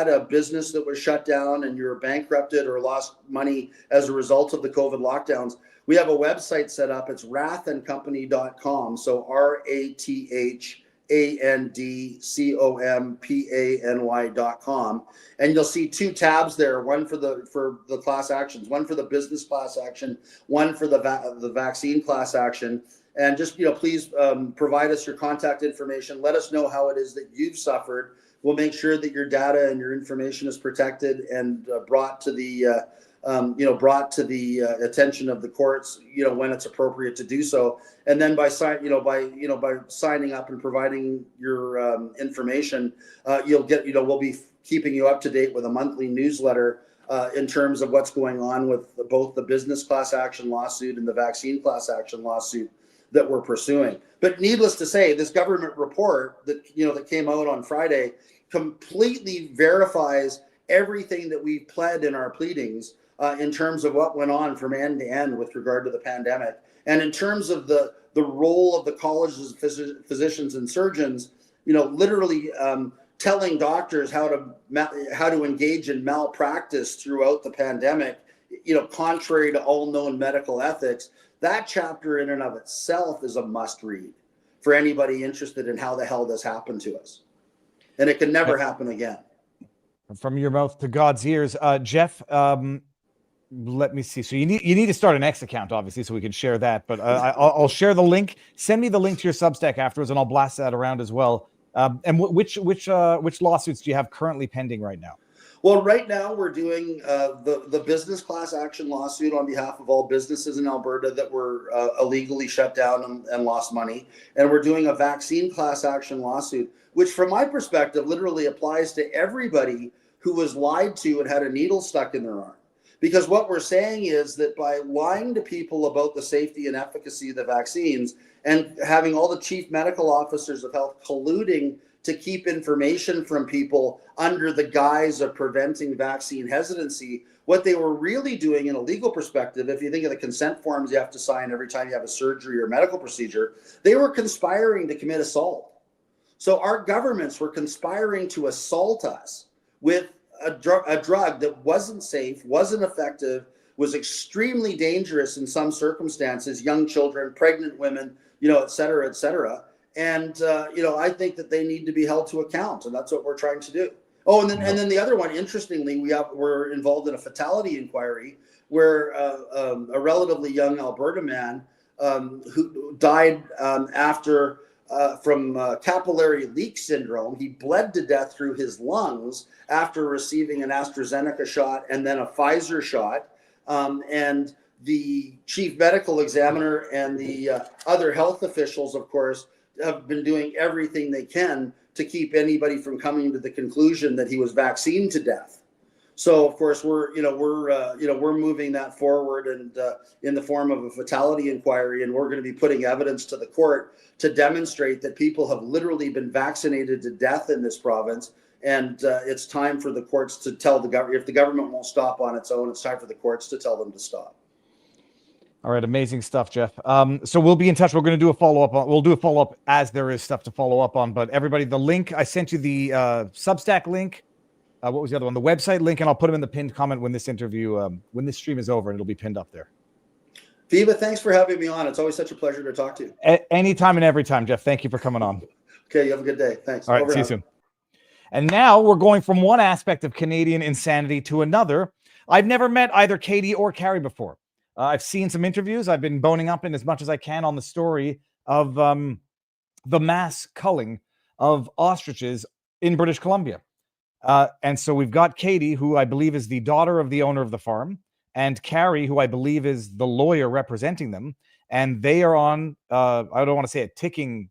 Speaker 4: a business that was shut down and you're bankrupted or lost money as a result of the COVID lockdowns, we have a website set up. It's rathandcompany.com. So rathandcompany.com, and you'll see two tabs there, one for the class actions, one for the business class action, one for the vaccine class action. And just please provide us your contact information. Let us know how it is that you've suffered. We'll make sure that your data and your information is protected and brought to the attention of the courts, when it's appropriate to do so. And then by signing up and providing your information, we'll be keeping you up to date with a monthly newsletter in terms of what's going on with both the business class action lawsuit and the vaccine class action lawsuit that we're pursuing. But needless to say, this government report that came out on Friday completely verifies everything that we've pled in our pleadings in terms of what went on from end to end with regard to the pandemic. And in terms of the role of the colleges of physicians and surgeons, literally telling doctors how to engage in malpractice throughout the pandemic, contrary to all known medical ethics, that chapter in and of itself is a must read for anybody interested in how the hell this happened to us. And it can never happen again.
Speaker 3: From your mouth to God's ears. Jeff, let me see. So you need to start an X account, obviously, so we can share that. But I'll share the link. Send me the link to your Substack afterwards, and I'll blast that around as well. And which lawsuits do you have currently pending right now?
Speaker 4: Well, right now we're doing the business class action lawsuit on behalf of all businesses in Alberta that were illegally shut down and lost money. And we're doing a vaccine class action lawsuit, which from my perspective literally applies to everybody who was lied to and had a needle stuck in their arm. Because what we're saying is that by lying to people about the safety and efficacy of the vaccines and having all the chief medical officers of health colluding to keep information from people under the guise of preventing vaccine hesitancy, what they were really doing in a legal perspective, if you think of the consent forms you have to sign every time you have a surgery or medical procedure, they were conspiring to commit assault. So our governments were conspiring to assault us with a drug that wasn't safe, wasn't effective, was extremely dangerous in some circumstances, young children, pregnant women, et cetera, et cetera. And, I think that they need to be held to account, and that's what we're trying to do. Oh, and then the other one, interestingly, we're involved in a fatality inquiry where a relatively young Alberta man who died from capillary leak syndrome. He bled to death through his lungs after receiving an AstraZeneca shot and then a Pfizer shot. And the chief medical examiner and the other health officials, of course, have been doing everything they can to to keep anybody from coming to the conclusion that he was vaccinated to death. So of course we're moving that forward, and in the form of a fatality inquiry, and we're going to be putting evidence to the court to demonstrate that people have literally been vaccinated to death in this province. And it's time for the courts to tell the government, if the government won't stop on its own, it's time for the courts to tell them to stop.
Speaker 3: All right, amazing stuff, Jeff. So we'll be in touch. We're going to do a follow-up. We'll do a follow-up as there is stuff to follow up on. But everybody, the link, I sent you the Substack link. What was the other one? The website link, and I'll put them in the pinned comment when this interview, when this stream is over, and it'll be pinned up there.
Speaker 4: Viva, thanks for having me on. It's always such a pleasure to talk to you.
Speaker 3: Anytime and every time, Jeff. Thank you for coming on.
Speaker 4: Okay, you have a good day. Thanks.
Speaker 3: All right, see you soon. And now we're going from one aspect of Canadian insanity to another. I've never met either Katie or Carrie before. I've seen some interviews. I've been boning up in as much as I can on the story of the mass culling of ostriches in British Columbia. And so we've got Katie, who I believe is the daughter of the owner of the farm, and Carrie, who I believe is the lawyer representing them. And they are on, I don't want to say a ticking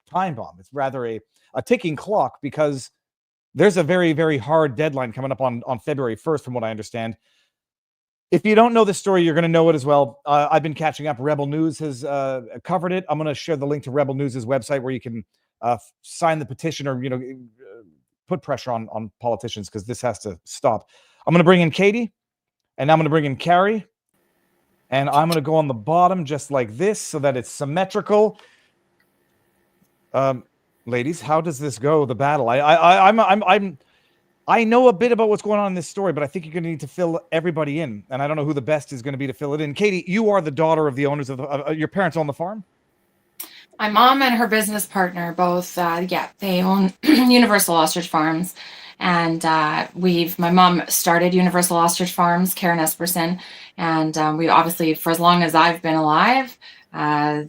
Speaker 3: time bomb. It's rather a ticking clock, because there's a very, very hard deadline coming up on February 1st, from what I understand. If you don't know this story, you're going to know it as well. I've been catching up. Rebel News has covered it. I'm going to share the link to Rebel News' website where you can sign the petition, or put pressure on politicians, because this has to stop. I'm going to bring in Katie, and I'm going to bring in Carrie, and I'm going to go on the bottom just like this so that it's symmetrical. Ladies, how does this go? The battle. I know a bit about what's going on in this story, but I think you're going to need to fill everybody in, and I don't know who the best is going to be to fill it in. Katie, you are the daughter of the owners of your parents own the farm.
Speaker 5: My mom and her business partner both, they own Universal Ostrich Farms, and my mom started Universal Ostrich Farms, Karen Esperson, and we obviously, for as long as I've been alive, I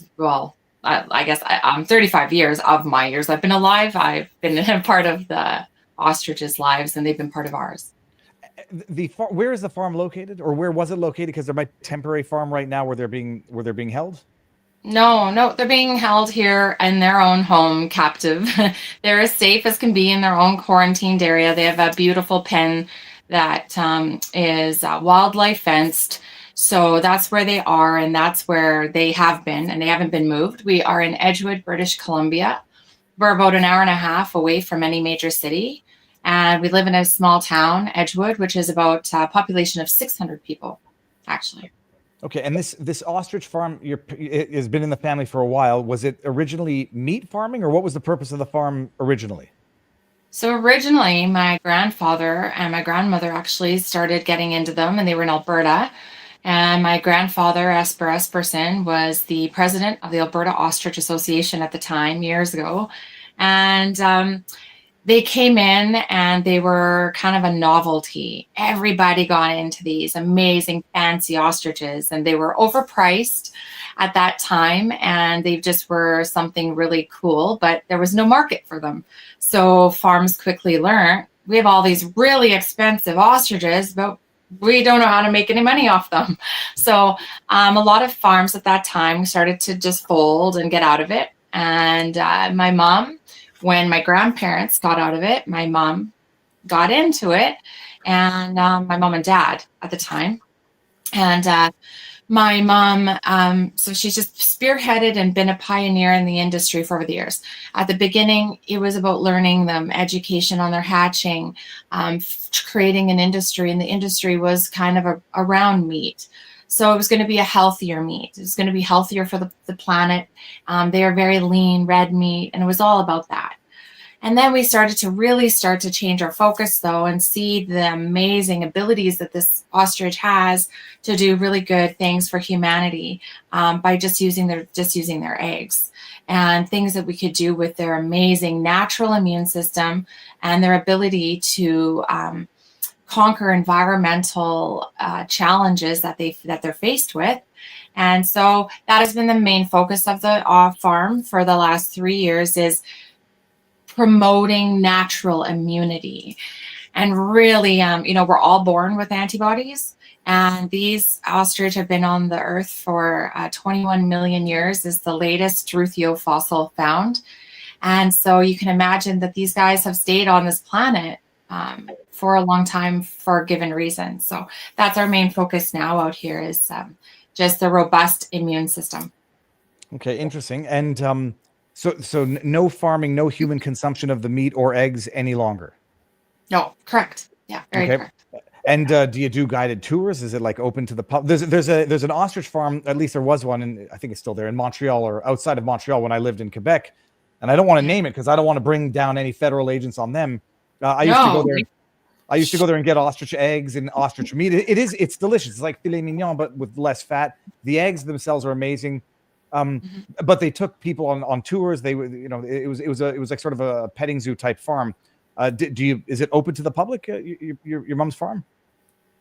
Speaker 5: guess I'm 35 years of my years I've been alive. I've been a part of the ostriches' lives, and they've been part of ours.
Speaker 3: Where is the farm located, or where was it located? Because there might be a temporary farm right now where they're being held.
Speaker 5: No, they're being held here in their own home, captive. They're as safe as can be in their own quarantined area. They have a beautiful pen that is wildlife fenced. So that's where they are, and that's where they have been, and they haven't been moved. We are in Edgewood, British Columbia. We're about an hour and a half away from any major city, and we live in a small town, Edgewood, which is about a population of 600 people, actually.
Speaker 3: Okay, and this ostrich farm it has been in the family for a while. Was it originally meat farming, or what was the purpose of the farm originally?
Speaker 5: So originally, my grandfather and my grandmother actually started getting into them, and they were in Alberta. And my grandfather, Esperson, was the president of the Alberta Ostrich Association at the time, years ago. And they came in, and they were kind of a novelty. Everybody got into these amazing, fancy ostriches, and they were overpriced at that time, and they just were something really cool, but there was no market for them. So farms quickly learned, we have all these really expensive ostriches, but we don't know how to make any money off them. So a lot of farms at that time started to just fold and get out of it. And my mom, when my grandparents got out of it, my mom got into it, and my mom and dad at the time. And my mom, so she's just spearheaded and been a pioneer in the industry for over the years. At the beginning, it was about learning them, education on their hatching, creating an industry, and the industry was kind of around meat. So it was going to be a healthier meat. It was going to be healthier for the planet. They are very lean, red meat, and it was all about that. And then we started to change our focus, though, and see the amazing abilities that this ostrich has to do really good things for humanity by just using their eggs, and things that we could do with their amazing natural immune system and their ability to conquer environmental challenges that they're faced with. And so that has been the main focus of the farm for the last 3 years, is promoting natural immunity. And really, we're all born with antibodies, and these ostrich have been on the earth for 21 million years, is the latest Struthio fossil found. And so you can imagine that these guys have stayed on this planet for a long time for a given reason. So that's our main focus now out here is just the robust immune system.
Speaker 3: Okay, interesting. And so no farming, no human consumption of the meat or eggs any longer.
Speaker 5: No, correct. Yeah, very
Speaker 3: Okay.
Speaker 5: correct.
Speaker 3: And do you do guided tours? Is it like open to the public? There's an ostrich farm, at least there was one, and I think it's still there in Montreal or outside of Montreal when I lived in Quebec. And I don't want to name it because I don't want to bring down any federal agents on them. I used to go there. I used to go there and get ostrich eggs and ostrich meat. It's delicious. It's like filet mignon, but with less fat. The eggs themselves are amazing. But they took people on tours. They were, it was like sort of a petting zoo type farm. Is it open to the public? Your mom's farm?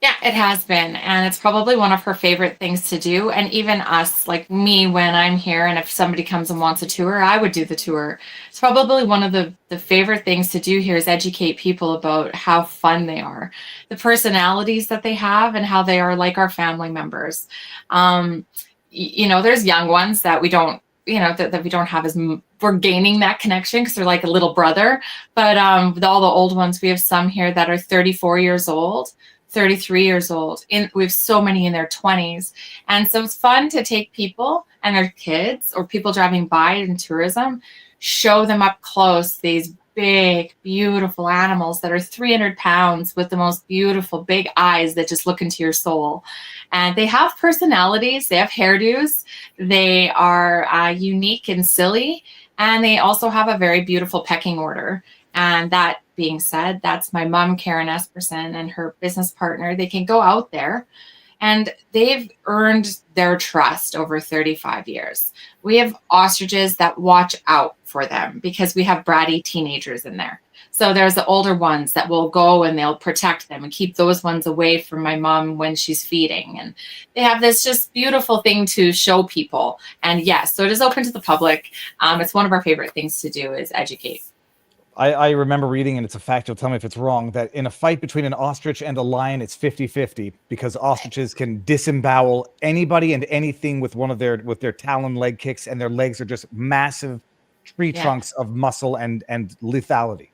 Speaker 5: Yeah, it has been. And it's probably one of her favorite things to do. And even us, like me, when I'm here, and if somebody comes and wants a tour, I would do the tour. It's probably one of the favorite things to do here is educate people about how fun they are, the personalities that they have, and how they are like our family members. There's young ones that we don't, that we don't have as we're gaining that connection because they're like a little brother. But with all the old ones, we have some here that are 34 years old. 33 years old. We have so many in their 20s. And so it's fun to take people and their kids or people driving by in tourism, show them up close these big, beautiful animals that are 300 pounds with the most beautiful big eyes that just look into your soul. And they have personalities. They have hairdos. They are unique and silly. And they also have a very beautiful pecking order. And that being said, that's my mom, Karen Esperson, and her business partner. They can go out there and they've earned their trust over 35 years. We have ostriches that watch out for them because we have bratty teenagers in there. So there's the older ones that will go and they'll protect them and keep those ones away from my mom when she's feeding. And they have this just beautiful thing to show people. And yes, so it is open to the public. It's one of our favorite things to do is educate.
Speaker 3: I remember reading, and it's a fact, you'll tell me if it's wrong, that in a fight between an ostrich and a lion, it's 50-50 because ostriches can disembowel anybody and anything with their talon leg kicks, and their legs are just massive tree trunks of muscle and lethality.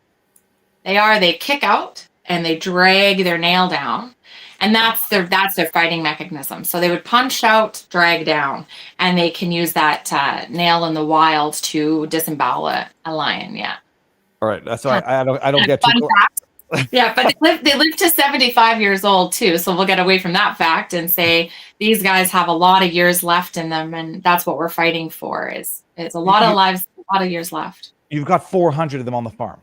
Speaker 5: They kick out and they drag their nail down. And that's their fighting mechanism. So they would punch out, drag down, and they can use that nail in the wild to disembowel a lion. Yeah.
Speaker 3: All right, that's why I don't get too.
Speaker 5: Yeah, but they live to 75 years old too. So we'll get away from that fact and say these guys have a lot of years left in them, and that's what we're fighting for. Is a lot of lives, a lot of years left.
Speaker 3: You've got 400 of them on the farm.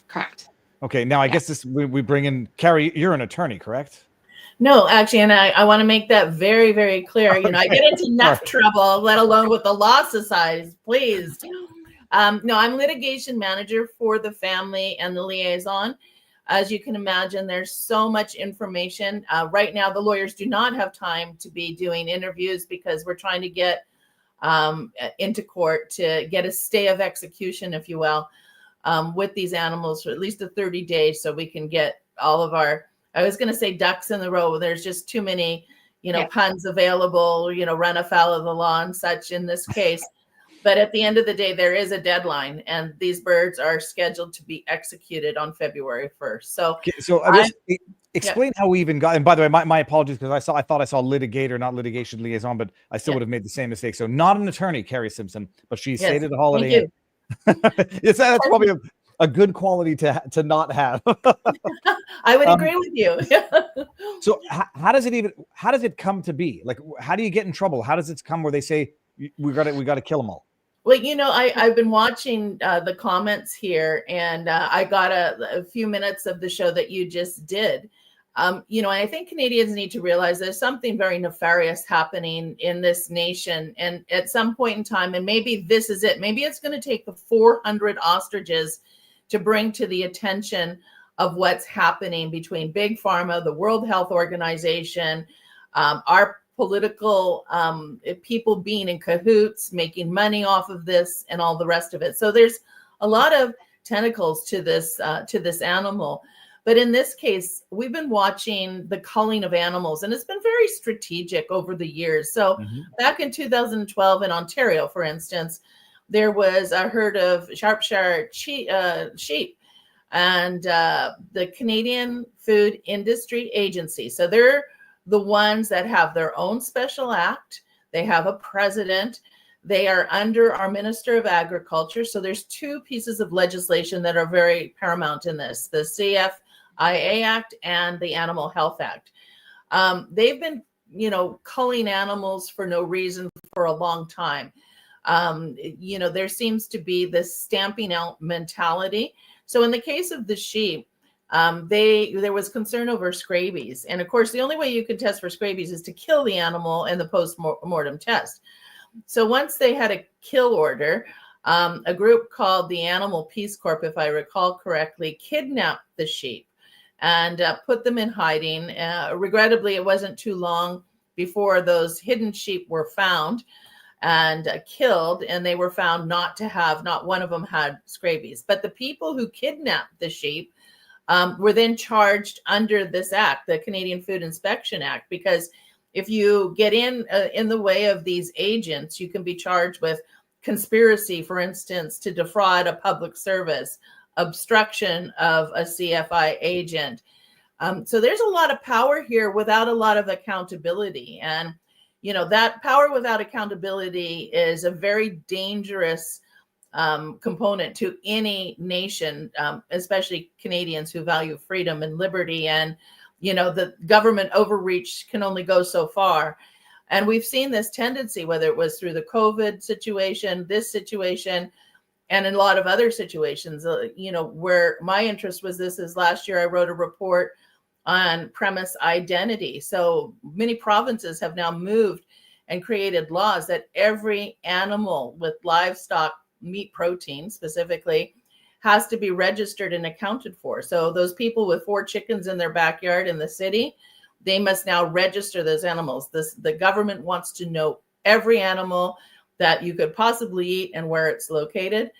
Speaker 5: Correct.
Speaker 3: Okay, now I guess we bring in Carrie. You're an attorney, correct?
Speaker 6: No, actually, and I want to make that very, very clear. I get into enough trouble, let alone with the law societies, please. No, I'm litigation manager for the family and the liaison. As you can imagine, there's so much information. Right now, the lawyers do not have time to be doing interviews because we're trying to get into court to get a stay of execution, if you will, with these animals for at least 30 days so we can get all of our, I was going to say ducks in the row. There's just too many, puns available, run afoul of the law and such in this case. But at the end of the day, there is a deadline, and these birds are scheduled to be executed on February 1st. So
Speaker 3: explain how we even got. And by the way, my apologies because I thought I saw litigator, not litigation liaison, but I still would have made the same mistake. So not an attorney, Carrie Simpson, but she stated the Holiday Inn. That's probably a good quality to not have.
Speaker 6: I would agree with you.
Speaker 3: So how does it come to be? Like, how do you get in trouble? How does it come where they say we got to kill them all?
Speaker 6: Well, I've been watching the comments here, and I got a few minutes of the show that you just did. And I think Canadians need to realize there's something very nefarious happening in this nation. And at some point in time, and maybe this is it, maybe it's going to take the 400 ostriches to bring to the attention of what's happening between Big Pharma, the World Health Organization, our political people being in cahoots, making money off of this and all the rest of it. So there's a lot of tentacles to this animal. But in this case, we've been watching the culling of animals, and it's been very strategic over the years. So back in 2012 in Ontario, for instance, there was a herd of Shropshire sheep, and the Canadian Food Industry Agency. So they're the ones that have their own special act. They have a president. They are under our Minister of Agriculture. So there's two pieces of legislation that are very paramount in this, the CFIA Act and the Animal Health Act. They've been, culling animals for no reason for a long time. There seems to be this stamping out mentality. So in the case of the sheep, there was concern over scabies. And of course, the only way you can test for scabies is to kill the animal in the post-mortem test. So once they had a kill order, a group called the Animal Peace Corps, if I recall correctly, kidnapped the sheep and put them in hiding. Regrettably, it wasn't too long before those hidden sheep were found and killed, and they were found not one of them had scabies. But the people who kidnapped the sheep were then charged under this act, the Canadian Food Inspection Act, because if you get in the way of these agents, you can be charged with conspiracy, for instance, to defraud a public service, obstruction of a CFI agent. So there's a lot of power here without a lot of accountability. And, that power without accountability is a very dangerous component to any nation, especially Canadians who value freedom and liberty. And, the government overreach can only go so far. And we've seen this tendency, whether it was through the COVID situation, this situation, and in a lot of other situations, where my interest was this is last year I wrote a report on premise identity. So many provinces have now moved and created laws that every animal with livestock meat protein specifically has to be registered and accounted for. So those people with 4 chickens in their backyard in the city, they must now register those animals. The government wants to know every animal that you could possibly eat and where it's located.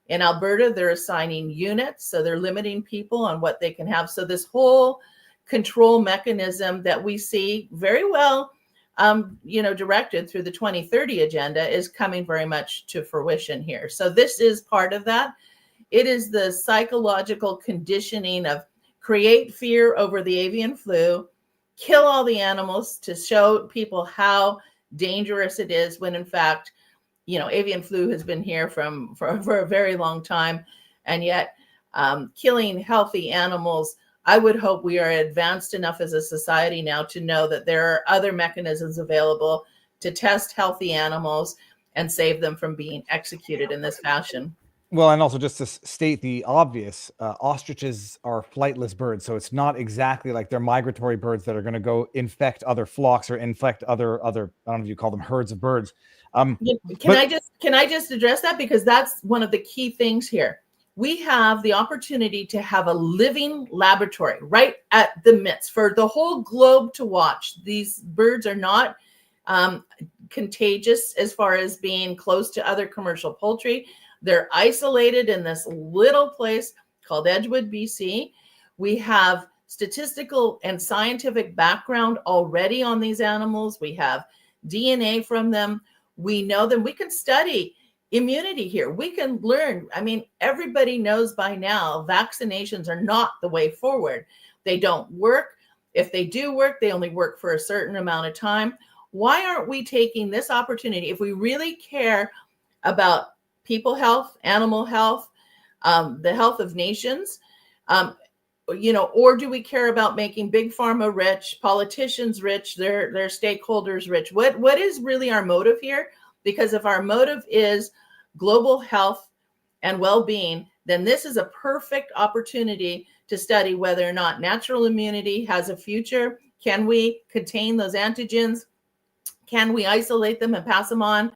Speaker 6: In Alberta, they're assigning units, so they're limiting people on what they can have. So this whole control mechanism that we see very well, directed through the 2030 agenda is coming very much to fruition here. So this is part of that. It is the psychological conditioning of create fear over the avian flu, kill all the animals to show people how dangerous it is, when in fact, avian flu has been here for a very long time. And yet killing healthy animals, I would hope we are advanced enough as a society now to know that there are other mechanisms available to test healthy animals and save them from being executed in this fashion.
Speaker 3: Well, and also just to state the obvious, ostriches are flightless birds, so it's not exactly like they're migratory birds that are going to go infect other flocks or infect other I don't know if you call them herds of birds.
Speaker 6: Can I just address that, because that's one of the key things here. We have the opportunity to have a living laboratory right at the midst for the whole globe to watch. These birds are not contagious as far as being close to other commercial poultry. They're isolated in this little place called Edgewood, BC. We have statistical and scientific background already on these animals. We have DNA from them. We know them. We can study immunity here. We can learn. I mean, everybody knows by now vaccinations are not the way forward. They don't work. If they do work, they only work for a certain amount of time. Why aren't we taking this opportunity, if we really care about people health, animal health, the health of nations, or do we care about making big pharma rich, politicians rich, their stakeholders rich? What is really our motive here? Because if our motive is global health and well-being, then this is a perfect opportunity to study whether or not natural immunity has a future. Can we contain those antigens? Can we isolate them and pass them on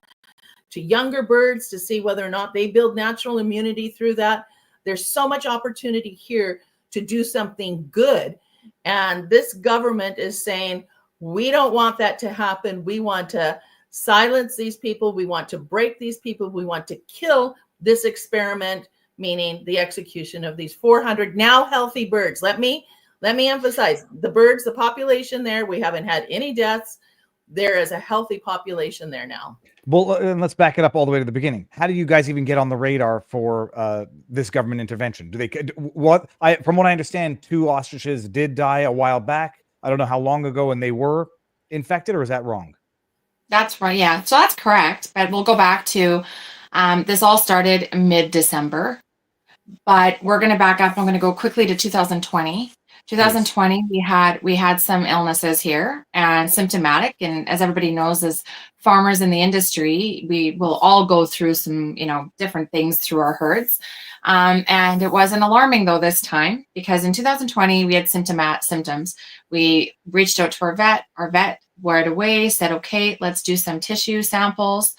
Speaker 6: to younger birds to see whether or not they build natural immunity through that? There's so much opportunity here to do something good. And this government is saying, we don't want that to happen. We want to silence these people. We want to break these people. We want to kill this experiment, meaning the execution of these 400 now healthy birds. Let me emphasize the birds, the population there, we haven't had any deaths. There is a healthy population there now.
Speaker 3: Well, and let's back it up all the way to the beginning. How do you guys even get on the radar for this government intervention? Do they from what I understand, 2 ostriches did die a while back. I don't know how long ago, and they were infected, or is that wrong?
Speaker 5: That's right. Yeah. So that's correct. But we'll go back to this all started mid-December, but we're going to back up. I'm going to go quickly to 2020. 2020, we had some illnesses here and symptomatic. And as everybody knows, as farmers in the industry, we will all go through some, different things through our herds. And it wasn't alarming though this time, because in 2020 we had symptoms. We reached out to our vet. Our vet right away said, okay, let's do some tissue samples.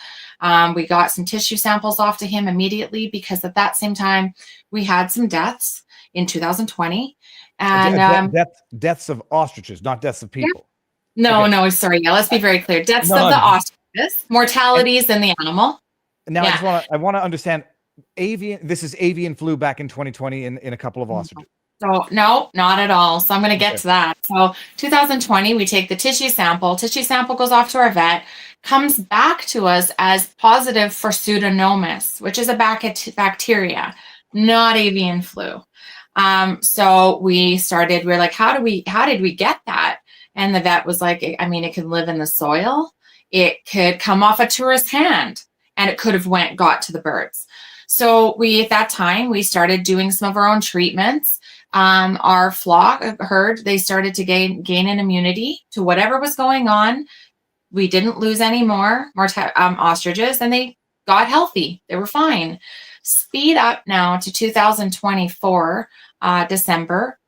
Speaker 5: We got some tissue samples off to him immediately, because at that same time we had some deaths in 2020. And
Speaker 3: deaths of ostriches, not deaths of people.
Speaker 5: No,
Speaker 3: Okay.
Speaker 5: no, sorry. Yeah, let's be very clear. Deaths of the ostriches, mortalities in the animal.
Speaker 3: Now I want to understand this is avian flu back in 2020 in a couple of ostriches.
Speaker 5: So no, not at all. So I'm going to get to that. So 2020, we take the tissue sample. Tissue sample goes off to our vet, comes back to us as positive for Pseudomonas, which is a bacteria, not avian flu. So we're like, how did we get that? And the vet was like, I mean, it could live in the soil. It could come off a tourist's hand, and it could have got to the birds. So at that time, we started doing some of our own treatments. Our herd, they started to gain an immunity to whatever was going on. We didn't lose any more ostriches, and they got healthy. They were fine. Speed up now to 2024,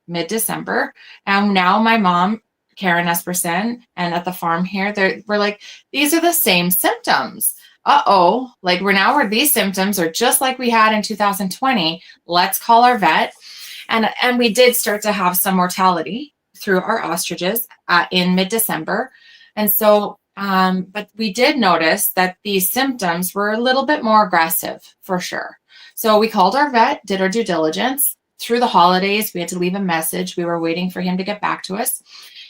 Speaker 5: mid-December. And now my mom, Karen Esperson, and at the farm here, we're like, these are the same symptoms. Like these symptoms are just like we had in 2020. Let's call our vet. And we did start to have some mortality through our ostriches in mid-December. And so, but we did notice that these symptoms were a little bit more aggressive for sure. So we called our vet, did our due diligence. Through the holidays, we had to leave a message. We were waiting for him to get back to us.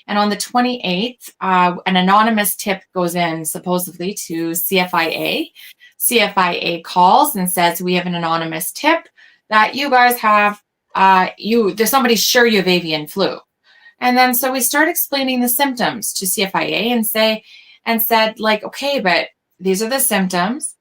Speaker 5: And on the 28th, an anonymous tip goes in supposedly to CFIA. CFIA calls and says, we have an anonymous tip that you guys have, there's somebody sure you have avian flu. And then so we start explaining the symptoms to CFIA and said like, okay, but these are the symptoms.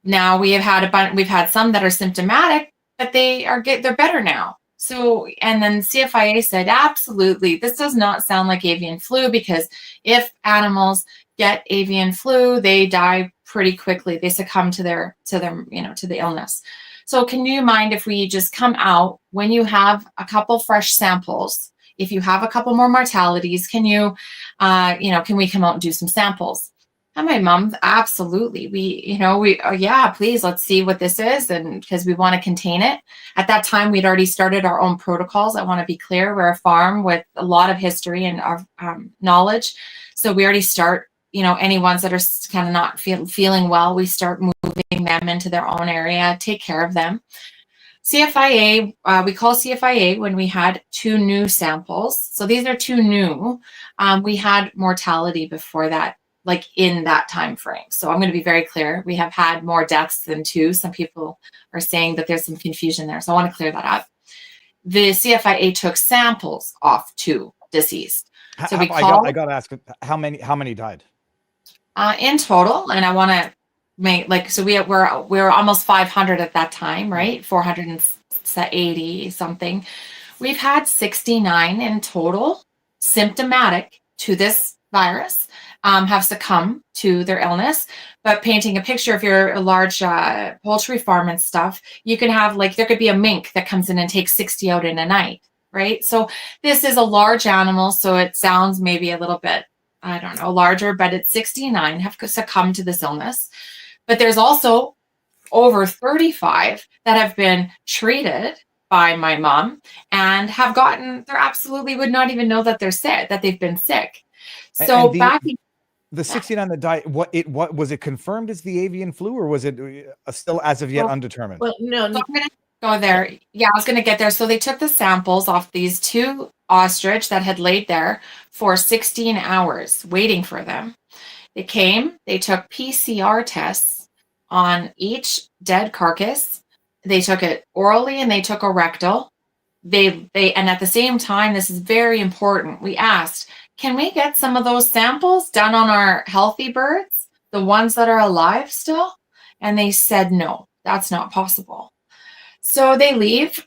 Speaker 5: Now we've had some that are symptomatic, but they're better now. So, and then CFIA said, absolutely, this does not sound like avian flu, because if animals get avian flu, they die pretty quickly. They succumb to the illness. So can you mind if we just come out when you have a couple fresh samples? If you have a couple more mortalities, can we come out and do some samples? And my mom, absolutely. Yeah, please, let's see what this is. And because we want to contain it. At that time, we'd already started our own protocols. I want to be clear. We're a farm with a lot of history and our knowledge. So we already start, any ones that are kind of not feeling well, we start moving them into their own area, take care of them. CFIA, we call CFIA when we had 2 new samples. So these are 2 new. We had mortality before that, like in that time frame. So I'm going to be very clear. We have had more deaths than 2. Some people are saying that there's some confusion there. So I want to clear that up. The CFIA took samples off 2 deceased. So
Speaker 3: I got to ask, how many died?
Speaker 5: In total, and I want to make so we're almost 500 at that time, right? 480 something. We've had 69 in total symptomatic to this virus. Have succumbed to their illness. But painting a picture, if you're a large poultry farm and stuff, you can have there could be a mink that comes in and takes 60 out in a night, right? So this is a large animal, so it sounds maybe a little bit, I don't know, larger, but it's 69 have succumbed to this illness. But there's also over 35 that have been treated by my mom and have they absolutely would not even know that they're sick, that they've been sick. So
Speaker 3: the 69 that died, what was it confirmed as the avian flu, or was it still as of yet undetermined?
Speaker 6: Well, no.
Speaker 5: So I'm going to go there. Yeah, I was going to get there. So they took the samples off these 2 ostrich that had laid there for 16 hours waiting for them. They came, they took PCR tests on each dead carcass. They took it orally and they took a rectal. And at the same time, this is very important. We asked, can we get some of those samples done on our healthy birds, the ones that are alive still? And they said, no, that's not possible. So they leave,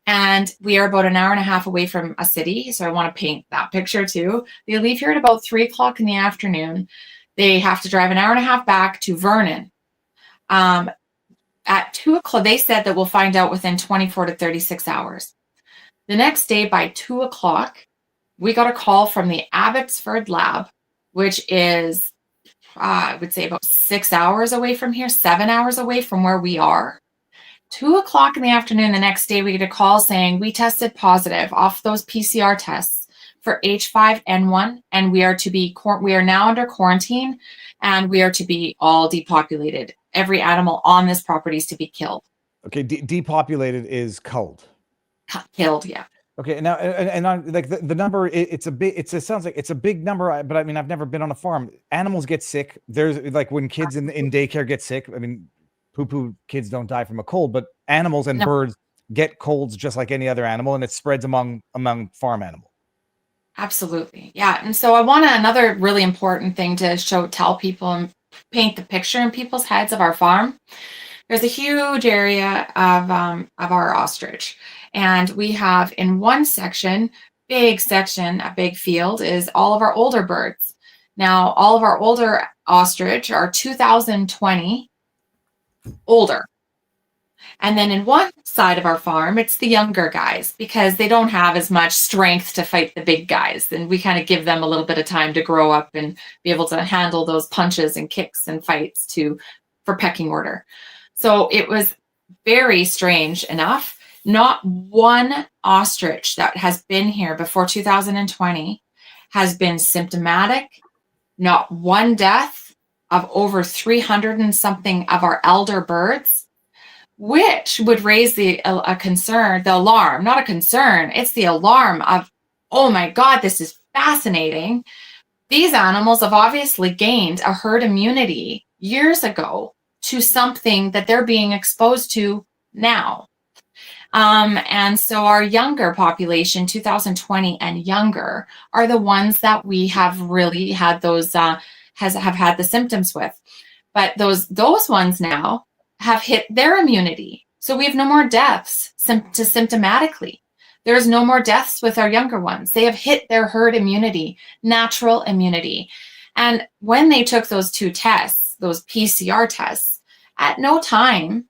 Speaker 5: and we are about an hour and a half away from a city. So I want to paint that picture too. They leave here at about 3 o'clock in the afternoon. They have to drive an hour and a half back to Vernon. At 2 o'clock, they said that we'll find out within 24 to 36 hours. The next day by 2 o'clock, we got a call from the Abbotsford lab, which is, I would say about 6 hours away from here, 7 hours away from where we are. 2 o'clock in the afternoon the next day, we get a call saying we tested positive off those PCR tests for H5N1, and we are now under quarantine, and we are to be all depopulated. Every animal on this property is to be killed.
Speaker 3: Okay, depopulated is culled.
Speaker 5: Killed, yeah.
Speaker 3: Okay, now and I, like the number, it sounds like it's a big number, but I mean, I've never been on a farm. Animals get sick. There's like when kids in daycare get sick. I mean, poo kids don't die from a cold, but animals and birds get colds just like any other animal, and it spreads among farm animals.
Speaker 5: Absolutely, yeah. And so I want another really important thing to tell people and paint the picture in people's heads of our farm. There's a huge area of our ostrich, and we have in one section, a big field is all of our older birds. Now, all of our older ostrich are 2020 older. And then in one side of our farm, it's the younger guys because they don't have as much strength to fight the big guys. And we kind of give them a little bit of time to grow up and be able to handle those punches and kicks and fights for pecking order. So it was very strange enough. Not one ostrich that has been here before 2020 has been symptomatic. Not one death of over 300 and something of our elder birds, which would raise the alarm, not a concern. It's the alarm of, oh my God, this is fascinating. These animals have obviously gained a herd immunity years ago to something that they're being exposed to now. And so our younger population, 2020 and younger, are the ones that we have really had those, have had the symptoms with. But those ones now have hit their immunity. So we have no more deaths symptomatically. There's no more deaths with our younger ones. They have hit their herd immunity, natural immunity. And when they took those two tests, those PCR tests, at no time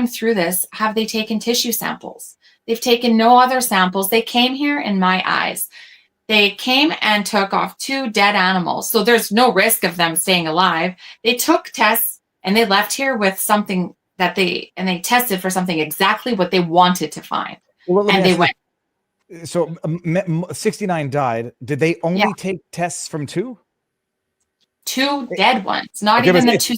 Speaker 5: through this have they taken tissue samples. They've taken no other samples. They came here, in my eyes, they came and took off 2 dead animals. So there's no risk of them staying alive. They took tests and they left here with something that they tested for something exactly what they wanted to find.
Speaker 3: Well,
Speaker 5: and they went.
Speaker 3: So 69 died. Did they only take tests from 2?
Speaker 5: 2 dead ones, not even the 2.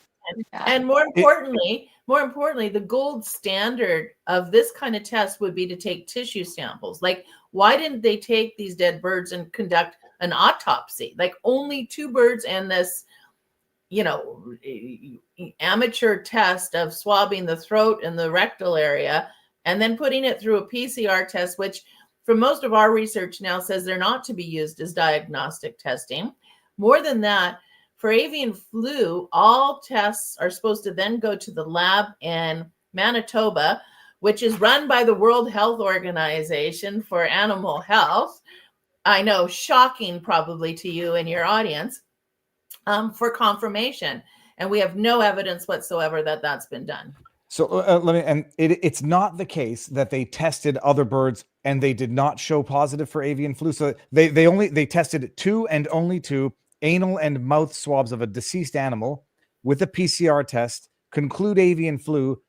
Speaker 6: And more importantly, the gold standard of this kind of test would be to take tissue samples. Like, why didn't they take these dead birds and conduct an autopsy? Like, only 2 birds and this, amateur test of swabbing the throat and the rectal area and then putting it through a PCR test, which from most of our research now says they're not to be used as diagnostic testing. More than that, for avian flu, all tests are supposed to then go to the lab in Manitoba, which is run by the World Health Organization for Animal Health. I know, shocking probably to you and your audience, for confirmation. And we have no evidence whatsoever that that's been done.
Speaker 3: So it's not the case that they tested other birds and they did not show positive for avian flu. So they tested 2 and only 2 anal and mouth swabs of a deceased animal with a PCR test, conclude avian flu,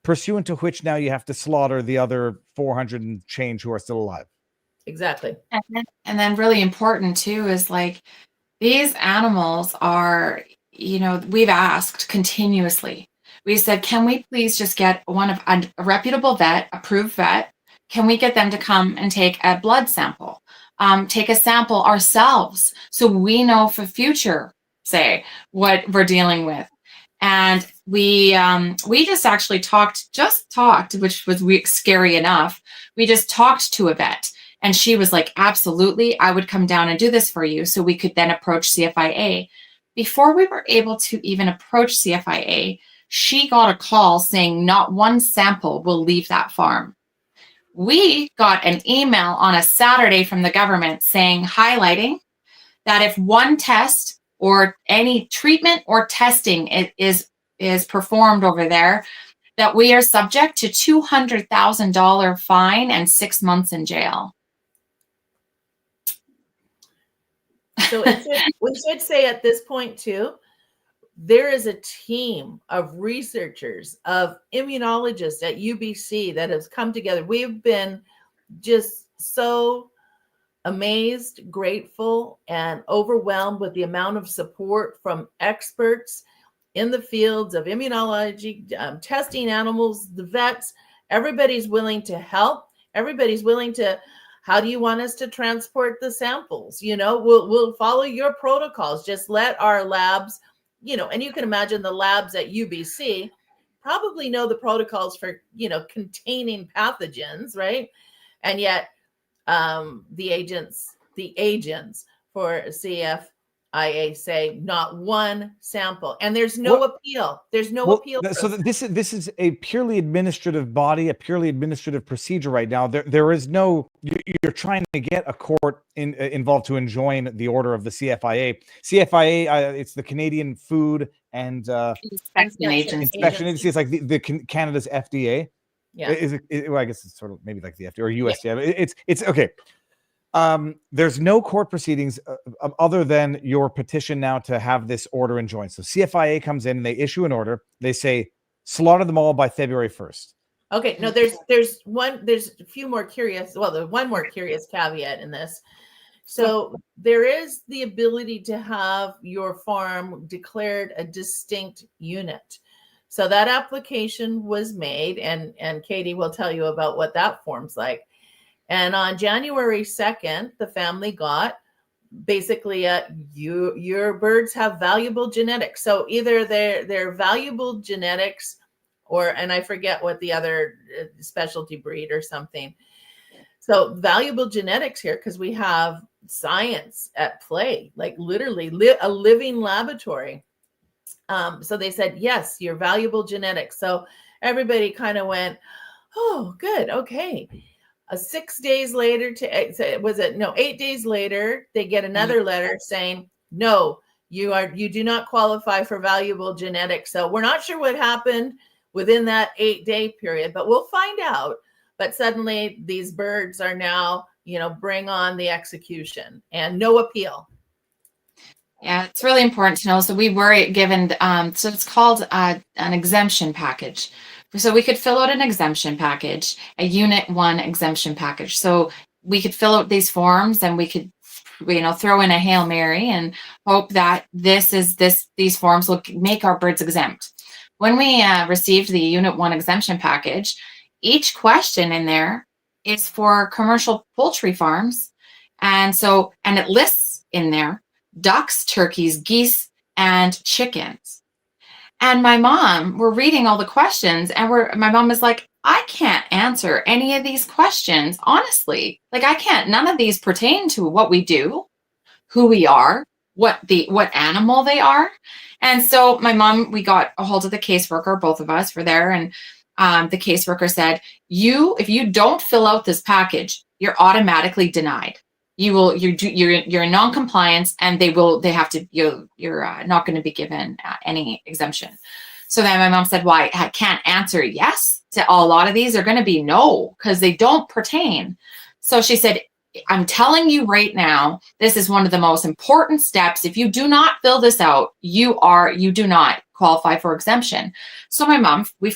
Speaker 3: pursuant to which now you have to slaughter the other 400 and change who are still alive.
Speaker 6: Exactly.
Speaker 5: And then really important too is like these animals are, we've asked continuously. We said, can we please just get a reputable vet, approved vet? Can we get them to come and take a blood sample? Take a sample ourselves so we know for future say what we're dealing with. And we just actually talked, which was scary enough. We just talked to a vet, and she was like, absolutely, I would come down and do this for you. So we could then approach CFIA. Before we were able to even approach CFIA, she got a call saying not one sample will leave that farm. We got an email on a Saturday from the government saying, highlighting that if one test or any treatment or testing is performed over there, that we are subject to $200,000 fine and 6 months in jail.
Speaker 6: So we should say at this point too, there is a team of researchers, of immunologists at UBC that has come together. We've been just so amazed, grateful, and overwhelmed with the amount of support from experts in the fields of immunology, testing animals, the vets. Everybody's willing to help. Everybody's willing to, how do you want us to transport the samples? You know, we'll follow your protocols. Just let our labs, you know, and you can imagine the labs at UBC probably know the protocols for, you know, containing pathogens, right? And yet the agents for CFIA say not one sample, and there's no appeal. There's no appeal.
Speaker 3: So this is a purely administrative body, a purely administrative procedure right now. There is no, you're trying to get a court involved to enjoin the order of the CFIA. CFIA, it's the Canadian Food and
Speaker 5: Inspection
Speaker 3: Agency. It's like the Canada's FDA.
Speaker 6: Yeah.
Speaker 3: Well, I guess it's sort of maybe like the FDA or USDA. Yeah. It's okay. There's no court proceedings other than your petition now to have this order enjoined. So CFIA comes in and they issue an order. They say slaughter them all by February 1st.
Speaker 6: Okay. No, there's a few more curious. Well, there's one more curious caveat in this. So there is the ability to have your farm declared a distinct unit. So that application was made, and Katie will tell you about what that form's like. And on January 2nd, the family got basically your birds have valuable genetics. So either they're valuable genetics, and I forget what the other specialty breed or something. So valuable genetics here, because we have science at play, like literally a living laboratory. So they said, yes, you're valuable genetics. So everybody kind of went, oh, good. Okay. 6 days later, 8 days later, they get another letter saying, no, you do not qualify for valuable genetics. So we're not sure what happened within that 8-day period, but we'll find out. But suddenly these birds are now, bring on the execution and no appeal.
Speaker 5: Yeah, it's really important to know. So we were given, so it's called an exemption package. So we could fill out an exemption package, a Unit 1 exemption package. So we could fill out these forms and we could, throw in a Hail Mary and hope that these forms will make our birds exempt. When we received the Unit 1 exemption package, each question in there is for commercial poultry farms. And it lists in there ducks, turkeys, geese, and chickens. And my mom, we're reading all the questions, and my mom is like, I can't answer any of these questions, honestly. Like, I can't, none of these pertain to what we do, who we are, what animal they are. And so my mom, we got a hold of the caseworker, both of us were there, and the caseworker said, if you don't fill out this package, you're automatically denied. You're in non-compliance, and you're not going to be given any exemption. So then my mom said, well, I can't answer yes to a lot of these. They're going to be no, because they don't pertain. So she said, I'm telling you right now, this is one of the most important steps. If you do not fill this out, you do not qualify for exemption. So my mom, we're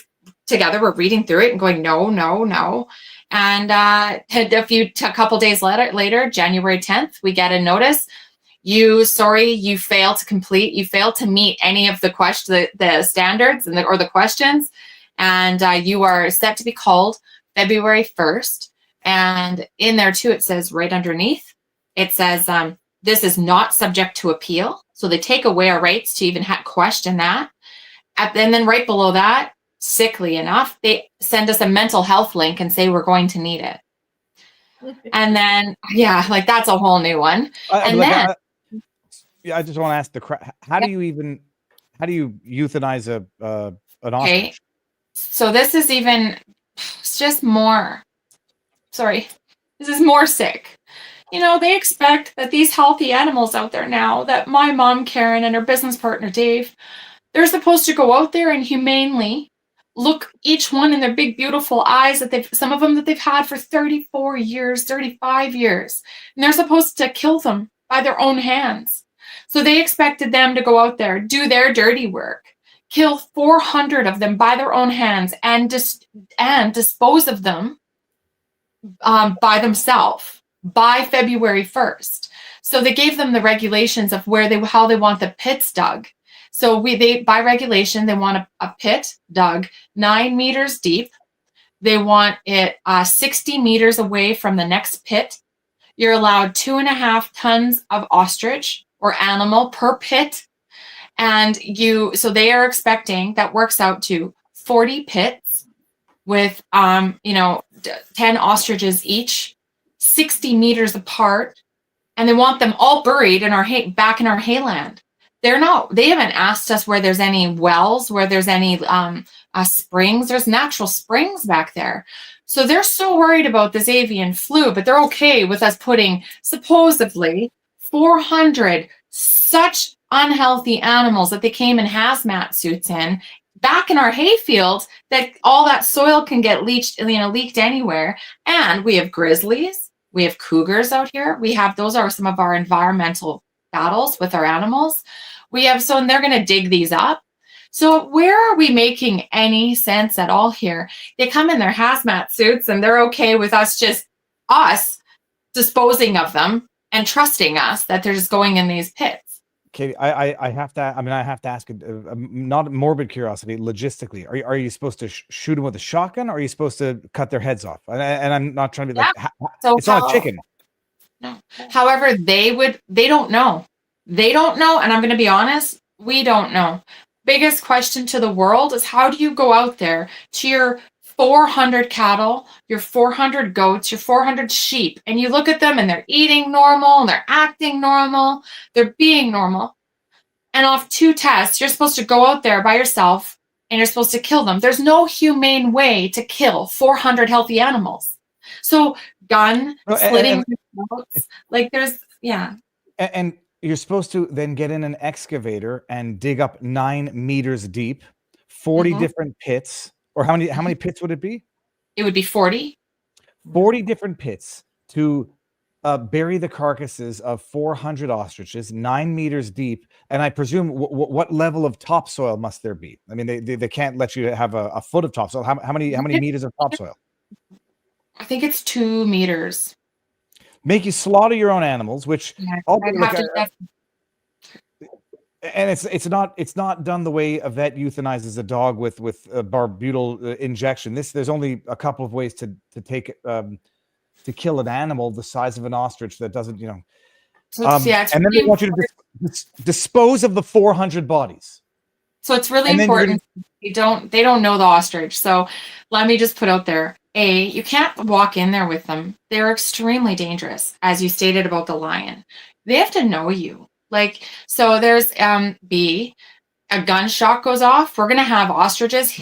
Speaker 5: reading through it and going, no. And a couple days later, January 10th, we get a notice. You failed to complete. You failed to meet any of the standards or the questions, and you are set to be called February 1st. And in there too, it says right underneath, it says this is not subject to appeal. So they take away our rights to even question that. And then right below that, sickly enough, they send us a mental health link and say we're going to need it. And then, yeah, like that's a whole new one.
Speaker 3: I just want to ask how do you euthanize an ostrich?
Speaker 5: So this is it's just more, this is more sick. They expect that these healthy animals out there now, that my mom, Karen, and her business partner, Dave, they're supposed to go out there and humanely look each one in their big, beautiful eyes some of them that they've had for 34 years, 35 years. And they're supposed to kill them by their own hands. So they expected them to go out there, do their dirty work, kill 400 of them by their own hands and dispose of them by themselves by February 1st. So they gave them the regulations of how they want the pits dug. So by regulation, they want a pit dug 9 meters deep. They want it 60 meters away from the next pit. You're allowed 2.5 tons of ostrich or animal per pit. And so they are expecting, that works out to 40 pits with, 10 ostriches each, 60 meters apart. And they want them all buried back in our hayland. They haven't asked us where there's any wells, where there's any springs. There's natural springs back there. So they're so worried about this avian flu, but they're okay with us putting supposedly 400 such unhealthy animals that they came in hazmat suits in back in our hayfields, that all that soil can get leaked anywhere. And we have grizzlies, we have cougars out here. Those are some of our environmental battles with our animals. And they're going to dig these up. So where are we making any sense at all here? They come in their hazmat suits and they're okay with us disposing of them and trusting us that they're just going in these pits.
Speaker 3: Katie, I have to ask not a morbid curiosity, logistically, are you supposed to shoot them with a shotgun, or are you supposed to cut their heads off? And I'm not trying to be it's not a chicken.
Speaker 5: No. However, they don't know. They don't know. And I'm going to be honest, we don't know. Biggest question to the world is, how do you go out there to your 400 cattle, your 400 goats, your 400 sheep, and you look at them and they're eating normal and they're acting normal, they're being normal. And off 2 tests, you're supposed to go out there by yourself and you're supposed to kill them. There's no humane way to kill 400 healthy animals. So slitting,
Speaker 3: And you're supposed to then get in an excavator and dig up 9 meters deep, 40 different pits. Or how many pits would it be?
Speaker 5: It would be 40.
Speaker 3: 40 different pits to bury the carcasses of 400 ostriches, 9 meters deep. And I presume what level of topsoil must there be? I mean, they can't let you have a foot of topsoil. How many meters of topsoil?
Speaker 5: I think it's 2 meters.
Speaker 3: Make you slaughter your own animals, which and it's not done the way a vet euthanizes a dog with a barbutal injection. There's only a couple of ways to take to kill an animal the size of an ostrich that doesn't, and then they want you to dispose of the 400 bodies.
Speaker 5: So it's really important. They don't know the ostrich. So let me just put out there, you can't walk in there with them. They're extremely dangerous, as you stated about the lion. They have to know you. So there's B, a gunshot goes off. We're going to have ostriches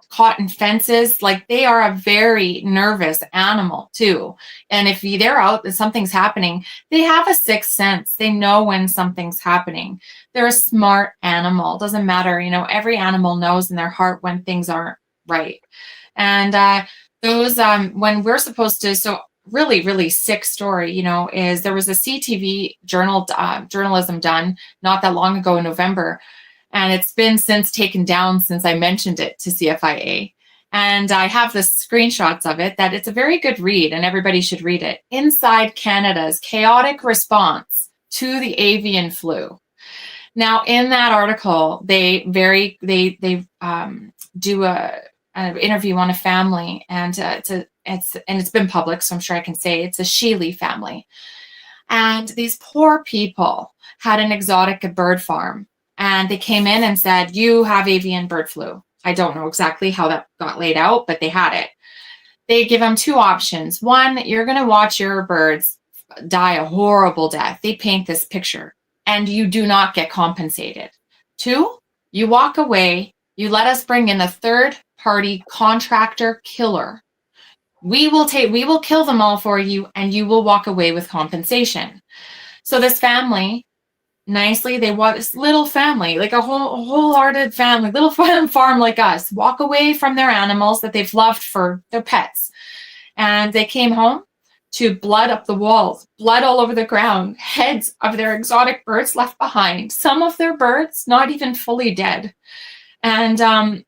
Speaker 5: caught in fences. They are a very nervous animal too. And if they're out and something's happening, they have a sixth sense. They know when something's happening. They're a smart animal. Doesn't matter. Every animal knows in their heart when things aren't right. And those, when we're supposed to, so really, really sick story, is there was a CTV journalism done not that long ago in November. And it's been since taken down since I mentioned it to CFIA. And I have the screenshots of it, that it's a very good read and everybody should read it. Inside Canada's chaotic response to the avian flu. Now, in that article, they do an interview on a family, and it's been public, so I'm sure I can say it's a Sheely family. And these poor people had an exotic bird farm, and they came in and said, you have avian bird flu. I don't know exactly how that got laid out, but they had it. They give them two options. One, you're going to watch your birds die a horrible death. They paint this picture, and you do not get compensated. Two, you walk away. You let us bring in a third-party contractor killer. We will kill them all for you, and you will walk away with compensation. So this family, nicely, they want this little family, like a wholehearted family, little farm like us, walk away from their animals that they've loved for their pets. And they came home to blood up the walls, blood all over the ground, heads of their exotic birds left behind, some of their birds not even fully dead. And it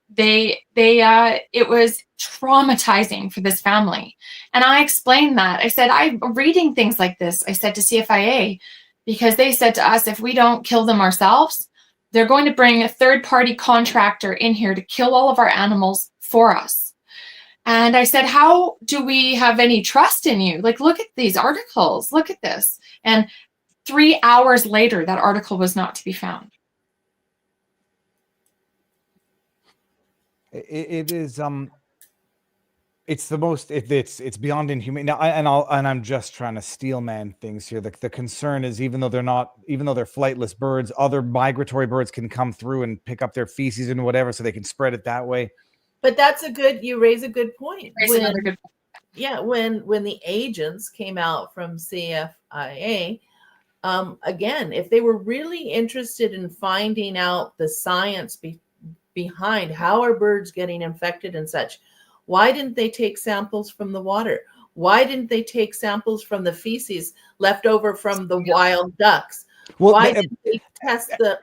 Speaker 5: was traumatizing for this family. And I explained that. I said, I'm reading things like this, I said, to CFIA, because they said to us, if we don't kill them ourselves, they're going to bring a third-party contractor in here to kill all of our animals for us. And I said, how do we have any trust in you? Like, look at these articles, look at this. And 3 hours later, that article was not to be found.
Speaker 3: It is it's the most it's beyond inhumane. Now I'm just trying to steel man things here. The concern is, even though they're flightless birds, other migratory birds can come through and pick up their feces and whatever, so they can spread it that way.
Speaker 6: But you raise a good point.
Speaker 5: Another good point.
Speaker 6: Yeah, when the agents came out from CFIA, again, if they were really interested in finding out the science behind how are birds getting infected and such, why didn't they take samples from the water? Why didn't they take samples from the feces left over from the wild ducks?
Speaker 3: Well,
Speaker 6: why didn't they test the...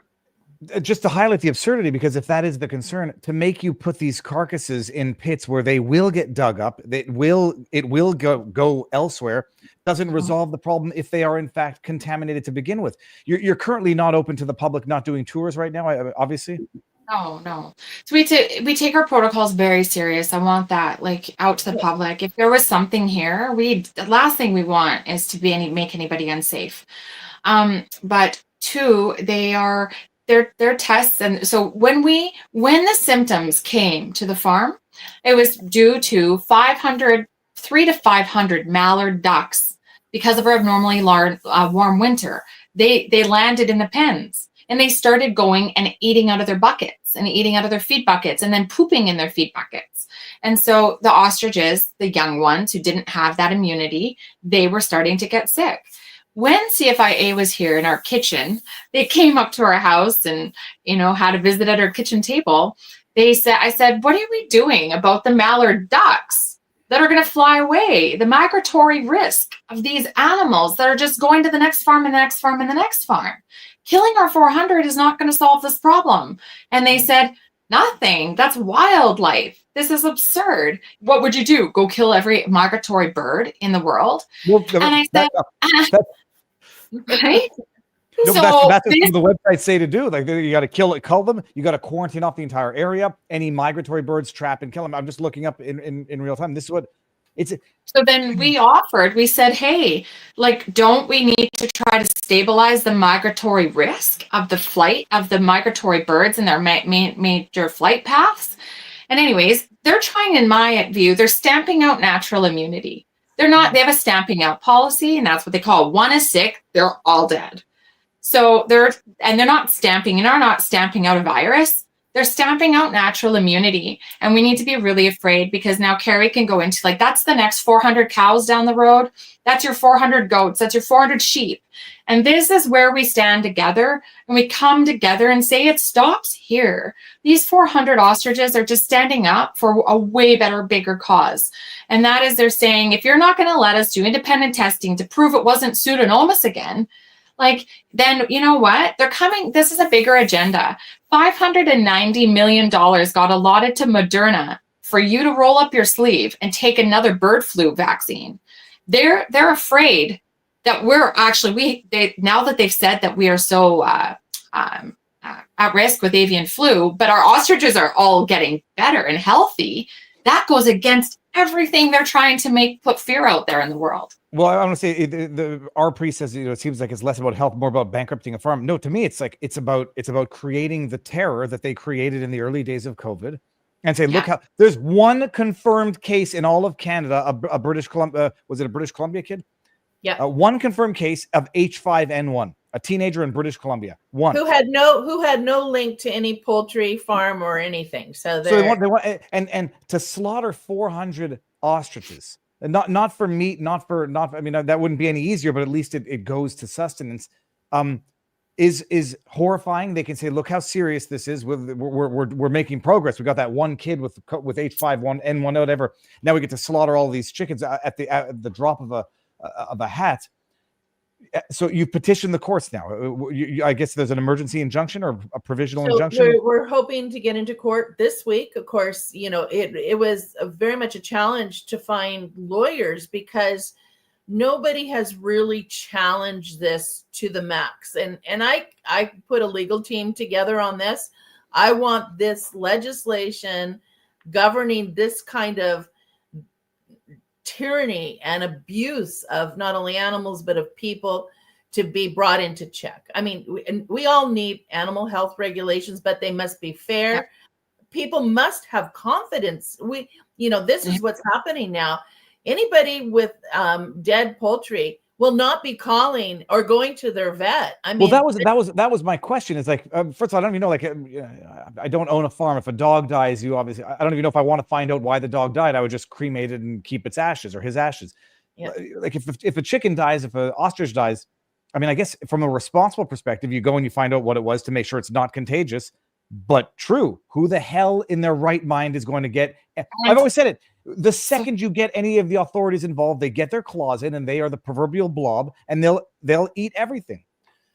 Speaker 3: Just to highlight the absurdity, because if that is the concern, to make you put these carcasses in pits where they will get dug up, it will go elsewhere, doesn't resolve the problem if they are in fact contaminated to begin with. You're currently not open to the public, not doing tours right now, obviously.
Speaker 5: No. So we take our protocols very serious. I want that out to the public. If there was something here, the last thing we want is to make anybody unsafe. But two, their tests, and so when the symptoms came to the farm, it was due to 300 to 500 mallard ducks because of our abnormally warm winter. They landed in the pens, and they started going and eating out of their buckets and eating out of their feed buckets and then pooping in their feed buckets. And so the ostriches, the young ones who didn't have that immunity, they were starting to get sick. When CFIA was here in our kitchen, they came up to our house and, had a visit at our kitchen table. I said, what are we doing about the mallard ducks that are going to fly away? The migratory risk of these animals that are just going to the next farm and the next farm and the next farm. Killing our 400 is not going to solve this problem. And they said, nothing. That's wildlife. This is absurd. What would you do? Go kill every migratory bird in the world?
Speaker 3: Well,
Speaker 5: and I said, right?
Speaker 3: No,
Speaker 5: So
Speaker 3: that's what the websites say to do. You got to cull them. You got to quarantine off the entire area. Any migratory birds, trap and kill them. I'm just looking up in real time. This is what it's.
Speaker 5: So then we said, hey, don't we need to try to stabilize the migratory risk of the flight of the migratory birds and their major flight paths? And anyways, they're trying, in my view, they're stamping out natural immunity. They have a stamping out policy, and that's what they call one is sick, they're all dead. So they're not stamping out a virus. They're stamping out natural immunity. And we need to be really afraid, because now Carrie can go into that's the next 400 cows down the road. That's your 400 goats. That's your 400 sheep. And this is where we stand together and we come together and say it stops here. These 400 ostriches are just standing up for a way better, bigger cause. And that is, they're saying, if you're not going to let us do independent testing to prove it wasn't Pseudomonas again, then you know what? They're coming. This is a bigger agenda. $590 million got allotted to Moderna for you to roll up your sleeve and take another bird flu vaccine. They're afraid that we're actually, now that they've said that we are so at risk with avian flu, but our ostriches are all getting better and healthy, that goes against everything they're trying to put fear out there in the world.
Speaker 3: Well, I want to say our priest says, it seems like it's less about health, more about bankrupting a farm. No, to me, it's like it's about creating the terror that they created in the early days of COVID, and say, look how there's one confirmed case in all of Canada, a British Columbia, was it a British Columbia kid?
Speaker 6: Yeah,
Speaker 3: one confirmed case of H5N1, a teenager in British Columbia. One
Speaker 6: who had no link to any poultry farm or anything. So
Speaker 3: they want and to slaughter 400 ostriches. Not for meat, I mean, that wouldn't be any easier, but at least it goes to sustenance. Is horrifying. They can say, look how serious this is. We're making progress. We got that one kid with H5N1, whatever. Now we get to slaughter all these chickens at the drop of a hat. So you petition the courts now. I guess there's an emergency injunction or a provisional injunction.
Speaker 6: We're hoping to get into court this week. Of course, it was very much a challenge to find lawyers because nobody has really challenged this to the max. And I put a legal team together on this. I want this legislation governing this kind of tyranny and abuse of not only animals but of people to be brought into check. I mean, we all need animal health regulations, but they must be fair. Yeah. People must have confidence. This is what's happening now. Anybody with dead poultry will not be calling or going to their vet. I mean,
Speaker 3: well, that was my question. It's like, first of all, I don't even know. Like, I don't own a farm. If a dog dies, I don't even know if I want to find out why the dog died. I would just cremate it and keep its ashes or his ashes. Yeah. Like if a chicken dies, if an ostrich dies, I mean, I guess from a responsible perspective, you go and you find out what it was to make sure it's not contagious. But true, who the hell in their right mind is going to get? I've always said it. The second you get any of the authorities involved, they get their claws in, and they are the proverbial blob, and they'll eat everything.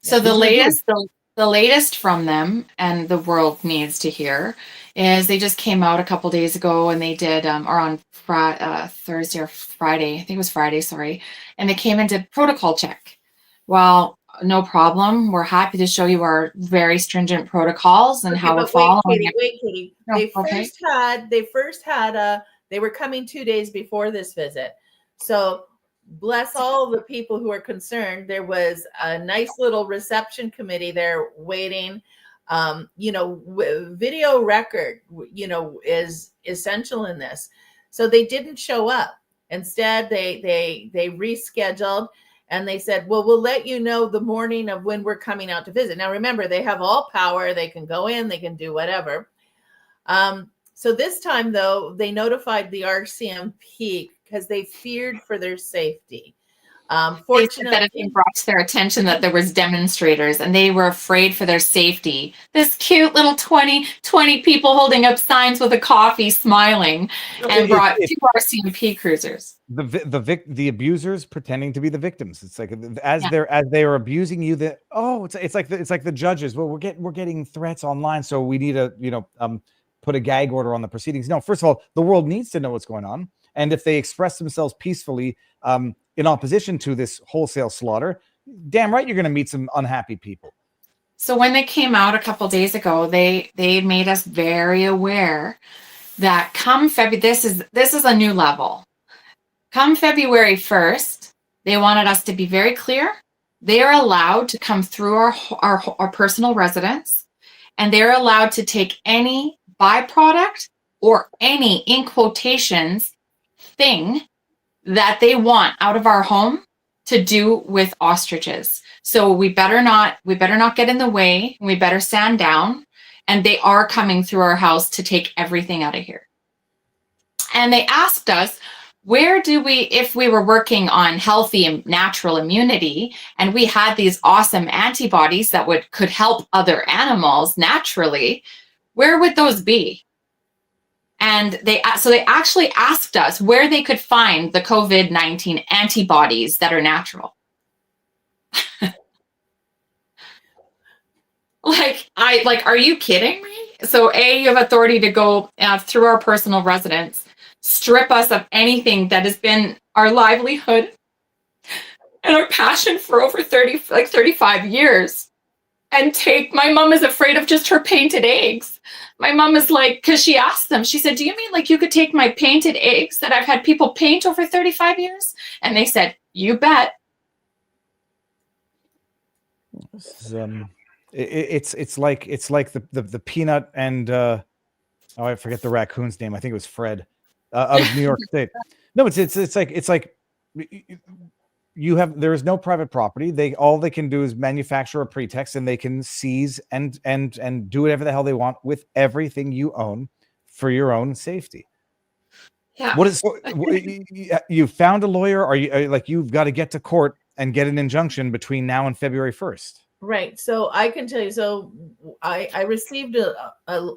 Speaker 5: So the latest from them, and the world needs to hear, is they just came out a couple days ago, and they did, or on Thursday or Friday, I think it was Friday, sorry, and they came and did protocol check. Well, no problem. We're happy to show you our very stringent protocols and how we're following.
Speaker 6: Wait, Katie. They were coming 2 days before this visit. So bless all the people who are concerned. There was a nice little reception committee there waiting. Video record, is essential in this. So they didn't show up. Instead, they rescheduled. And they said, well, we'll let you know the morning of when we're coming out to visit. Now, remember, they have all power. They can go in, they can do whatever. So this time, though, they notified the RCMP because they feared for their safety. Fortunately,
Speaker 5: that it brought to their attention that there was demonstrators and they were afraid for their safety. This cute little 20 people holding up signs with a coffee smiling and brought 2 RCMP cruisers.
Speaker 3: The abusers pretending to be the victims. It's like as they are abusing you, it's like the judges. Well, we're getting threats online, so we need to put a gag order on the proceedings. No, first of all, the world needs to know what's going on, and if they express themselves peacefully in opposition to this wholesale slaughter, damn right you're going to meet some unhappy people.
Speaker 5: So when they came out a couple days ago, they made us very aware that come February, this is a new level. Come February 1st, they wanted us to be very clear. They are allowed to come through our personal residence, and they're allowed to take any byproduct or any, in quotations, thing that they want out of our home to do with ostriches. So we better not get in the way. We better stand down. And they are coming through our house to take everything out of here. And they asked us, if we were working on healthy and natural immunity, and we had these awesome antibodies that could help other animals naturally, where would those be? And they actually asked us where they could find the COVID-19 antibodies that are natural. Are you kidding me? So you have authority to go through our personal residence, strip us of anything that has been our livelihood and our passion for over 35 years. and take, my mom is afraid of just her painted eggs. My mom is like, because she asked them, she said, do you mean like you could take my painted eggs that I've had people paint over 35 years? And they said, you bet.
Speaker 3: It's like the peanut and oh, I forget the raccoon's name. I think it was Fred out of New York State. No, it's like there is no private property. All they can do is manufacture a pretext, and they can seize and do whatever the hell they want with everything you own for your own safety.
Speaker 5: Yeah.
Speaker 3: What is you found a lawyer? Are you like you've got to get to court and get an injunction between now and February 1st?
Speaker 6: Right. So I can tell you, so I received a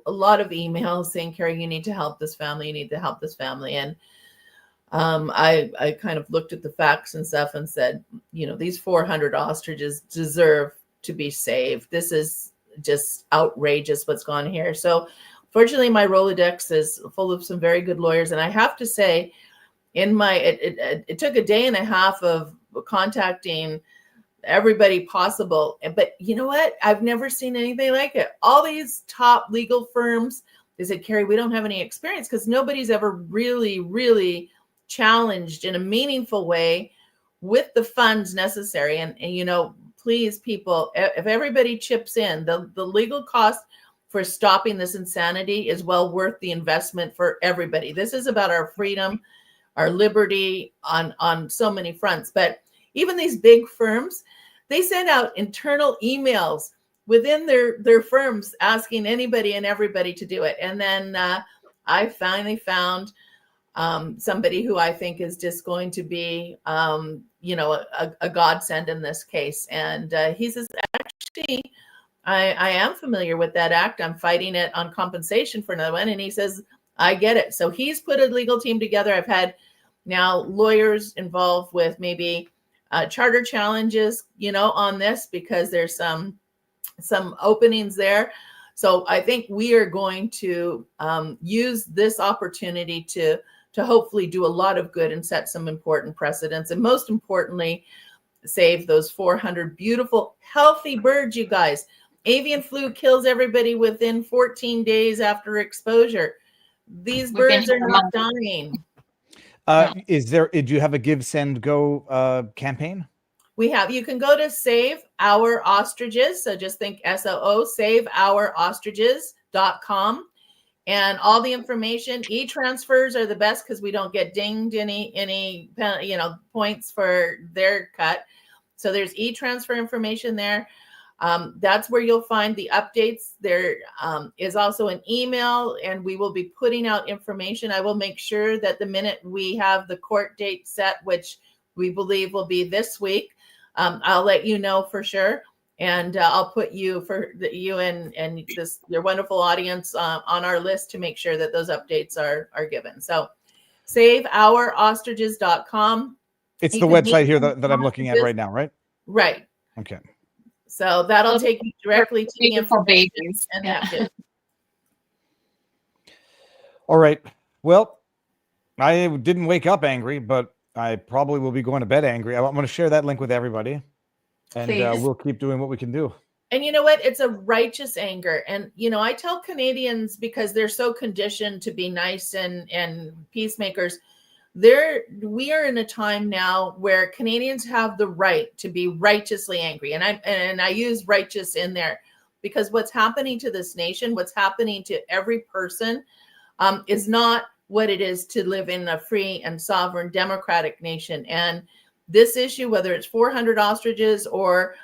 Speaker 6: lot of emails saying, Carrie, you need to help this family. You need to help this family. And I kind of looked at the facts and stuff and said, you know, these 400 ostriches deserve to be saved. This is just outrageous what's gone here. So fortunately, my Rolodex is full of some very good lawyers. And I have to say, it took a day and a half of contacting everybody possible. But you know what? I've never seen anything like it. All these top legal firms, they said, Carrie, we don't have any experience because nobody's ever really challenged in a meaningful way with the funds necessary. And you know, please, people, if everybody chips in, the legal cost for stopping this insanity is well worth the investment for everybody. This is about our freedom, our liberty on so many fronts. But even these big firms, they send out internal emails within their firms asking anybody and everybody to do it. And then I finally found somebody who I think is just going to be, you know, a godsend in this case. And he says, actually, I am familiar with that act. I'm fighting it on compensation for another one. And he says, I get it. So he's put a legal team together. I've had now lawyers involved with maybe charter challenges, you know, on this because there's some openings there. So I think we are going to use this opportunity to hopefully do a lot of good and set some important precedents. And most importantly, save those 400 beautiful, healthy birds, you guys. Avian flu kills everybody within 14 days after exposure. These birds are not dying.
Speaker 3: Do you have a Give, Send, Go campaign?
Speaker 6: We have. You can go to Save Our Ostriches. So just think SOO, saveourostriches.com. And all the information, e-transfers are the best because we don't get dinged any you know, points for their cut. So there's e-transfer information there. That's where you'll find the updates. There is also an email, and we will be putting out information. I will make sure that the minute we have the court date set, which we believe will be this week, I'll let you know for sure. And I'll put you and your wonderful audience on our list to make sure that those updates are given. So saveourostriches.com.
Speaker 3: It's the website here that I'm looking at right now, right?
Speaker 6: Right.
Speaker 3: Okay.
Speaker 6: So that'll take you directly to the information. And
Speaker 5: yeah.
Speaker 3: All right. Well, I didn't wake up angry, but I probably will be going to bed angry. I'm going to share that link with everybody. And we'll keep doing what we can do.
Speaker 6: And you know what? It's a righteous anger. And, you know, I tell Canadians, because they're so conditioned to be nice and peacemakers, we are in a time now where Canadians have the right to be righteously angry. And I use righteous in there because what's happening to this nation, what's happening to every person is not what it is to live in a free and sovereign democratic nation. And this issue, whether it's 400 ostriches or,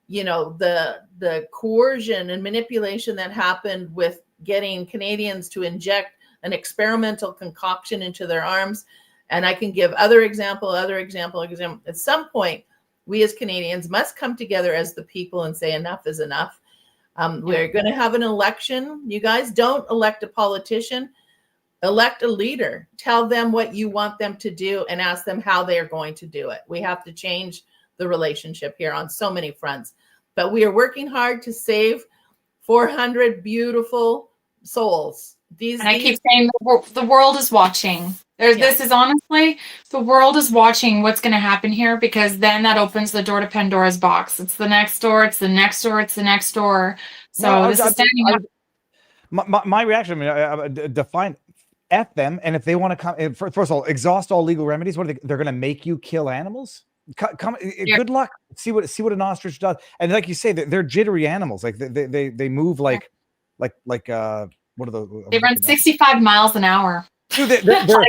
Speaker 6: you know, the coercion and manipulation that happened with getting Canadians to inject an experimental concoction into their arms. And I can give other example. At some point, we as Canadians must come together as the people and say enough is enough. We're going to have an election. You guys don't elect a politician. Elect a leader. Tell them what you want them to do and ask them how they are going to do it. We have to change the relationship here on so many fronts. But we are working hard to save 400 beautiful souls. These,
Speaker 5: And I keep saying the world is watching. This is honestly, the world is watching what's going to happen here, because then that opens the door to Pandora's box. It's the next door. It's the next door. It's the next door. So
Speaker 3: No,
Speaker 5: this is standing up.
Speaker 3: My reaction, I mean, define F them, and if they want to come, first of all, exhaust all legal remedies. What are they're going to make you kill animals? Come, good luck. See what an ostrich does. And like you say, they're jittery animals. Like they move like what are those?
Speaker 5: They run 65 miles an hour.
Speaker 3: Dude, good
Speaker 5: luck.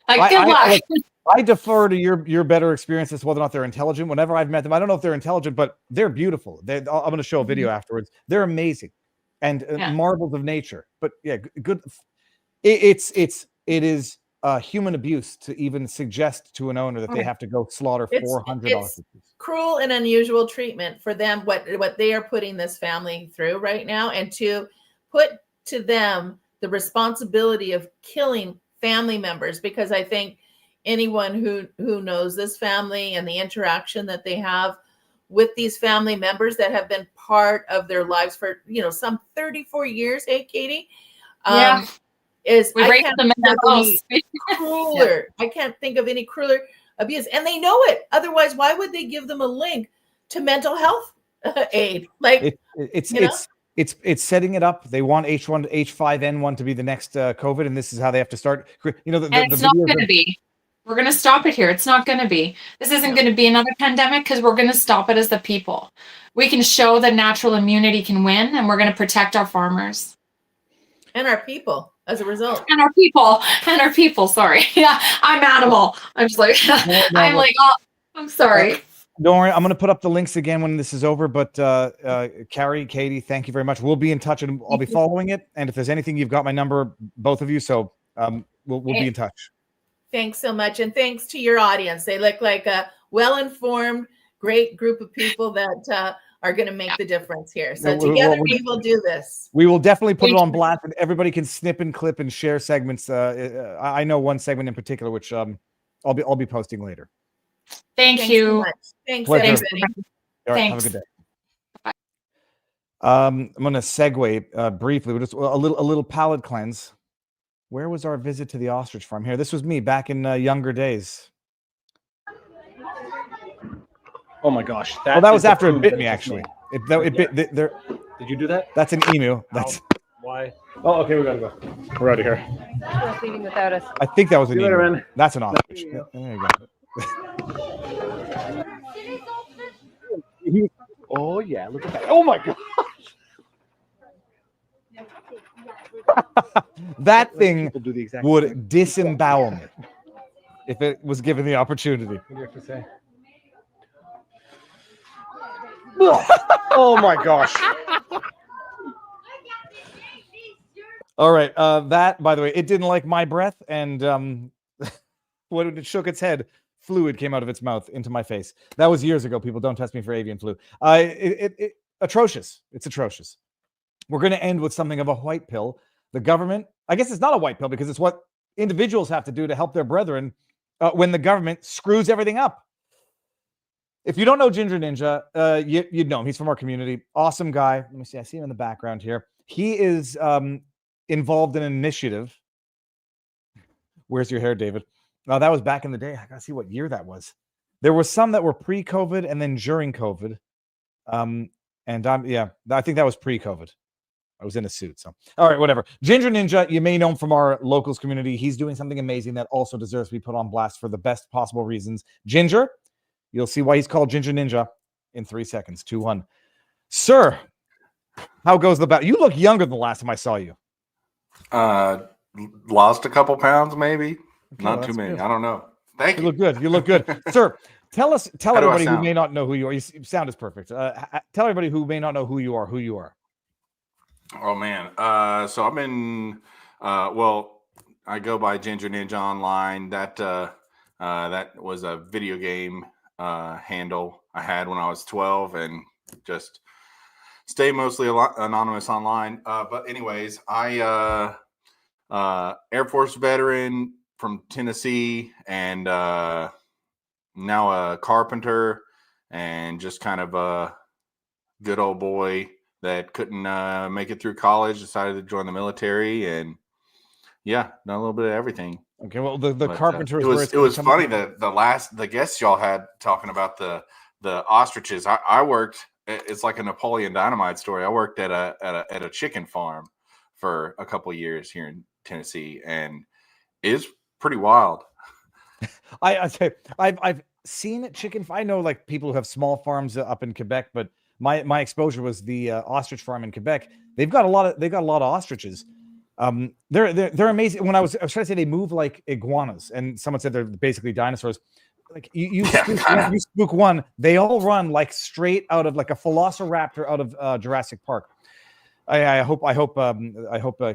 Speaker 3: I defer to your better experience as to whether or not they're intelligent. Whenever I've met them, I don't know if they're intelligent, but they're beautiful. I'm going to show a video afterwards. They're amazing and marvels of nature. But yeah, good. It is human abuse to even suggest to an owner that they have to go slaughter 400 ostriches.
Speaker 6: Cruel and unusual treatment for them, what they are putting this family through right now, and to put to them the responsibility of killing family members, because I think anyone who knows this family and the interaction that they have with these family members that have been part of their lives for some 34 years, hey Katie? Is
Speaker 5: we raised them in that house.
Speaker 6: Crueler. I can't think of any crueler abuse, and they know it. Otherwise, why would they give them a link to mental health aid? Like
Speaker 3: it's setting it up. They want H5N1 to be the next COVID, and this is how they have to start.
Speaker 5: It's not going to be. We're going to stop it here. It's not going to be. This isn't going to be another pandemic, because we're going to stop it as the people. We can show that natural immunity can win, and we're going to protect our farmers
Speaker 6: and our people. As a result,
Speaker 5: and our people. Sorry, I'm animal. I'm just like, I'm sorry.
Speaker 3: Don't worry, I'm going to put up the links again when this is over. But Carrie, Katie, thank you very much. We'll be in touch, and I'll be following it. And if there's anything, you've got my number, both of you. So we'll be in touch.
Speaker 6: Thanks so much, and thanks to your audience. They look like a well-informed, great group of people that are going to make the difference here. So together we will do this.
Speaker 3: We will definitely put it on blast, and everybody can snip and clip and share segments. I know one segment in particular, which I'll be posting later.
Speaker 5: Thanks you.
Speaker 6: So much. Thanks, everybody.
Speaker 3: All right, have a good day. Bye. I'm going to segue briefly. Just a little palate cleanse. Where was our visit to the ostrich farm? Here, this was me back in younger days.
Speaker 7: Oh my gosh!
Speaker 3: That was after it bit me. Actually, it bit. Did
Speaker 7: you do that?
Speaker 3: That's an emu. That's
Speaker 7: why. Oh, okay, we gotta go. We're out of here.
Speaker 1: Leaving without us.
Speaker 3: I think that was an emu.
Speaker 7: Later,
Speaker 3: that's an ostrich. There you
Speaker 7: go. Oh yeah! Look at that! Oh my gosh!
Speaker 3: That thing would disembowel me if it was given the opportunity.
Speaker 7: What do you have to say? Oh my gosh.
Speaker 3: All right. That, by the way, it didn't like my breath, and when it shook its head, fluid came out of its mouth into my face. That was years ago. People, don't test me for avian flu. Atrocious. It's atrocious. We're going to end with something of a white pill. The government, I guess it's not a white pill, because it's what individuals have to do to help their brethren when the government screws everything up. If you don't know Ginger Ninja, you'd know him. He's from our community. Awesome guy. Let me see. I see him in the background here. He is involved in an initiative. Where's your hair, David? That was back in the day. I got to see what year that was. There were some that were pre-COVID and then during COVID. I think that was pre-COVID. I was in a suit. So, all right, whatever. Ginger Ninja, you may know him from our locals community. He's doing something amazing that also deserves to be put on blast for the best possible reasons. Ginger, you'll see why he's called Ginger Ninja in 3 seconds. 2, 1. Sir, how goes the battle? You look younger than the last time I saw you.
Speaker 8: Lost a couple pounds, maybe.
Speaker 3: Okay,
Speaker 8: not too many. Good. I don't know. Thank you.
Speaker 3: You look good. You look good. Sir, tell everybody who may not know who you are. Your sound is perfect. Tell everybody who may not know who you are.
Speaker 8: Oh, man. So I've been, I go by Ginger Ninja online. That was a video game handle I had when I was 12, and just stay mostly anonymous online. But anyways, I Air Force veteran from Tennessee, and now a carpenter, and just kind of a good old boy that couldn't make it through college, decided to join the military, and yeah, done a little bit of everything.
Speaker 3: Okay, well, the
Speaker 8: But,
Speaker 3: carpenter is
Speaker 8: it
Speaker 3: where
Speaker 8: was
Speaker 3: it's
Speaker 8: it was
Speaker 3: gonna come
Speaker 8: funny that the guests y'all had talking about the ostriches. I worked. It's like a Napoleon Dynamite story. I worked at a chicken farm for a couple of years here in Tennessee, and it's pretty wild.
Speaker 3: I say I've seen it chicken. I know like people who have small farms up in Quebec, but my exposure was the ostrich farm in Quebec. They got a lot of ostriches. They're amazing. When I was trying to say they move like iguanas, and someone said they're basically dinosaurs. Like you spook one, they all run like straight out of like a velociraptor out of Jurassic Park. I hope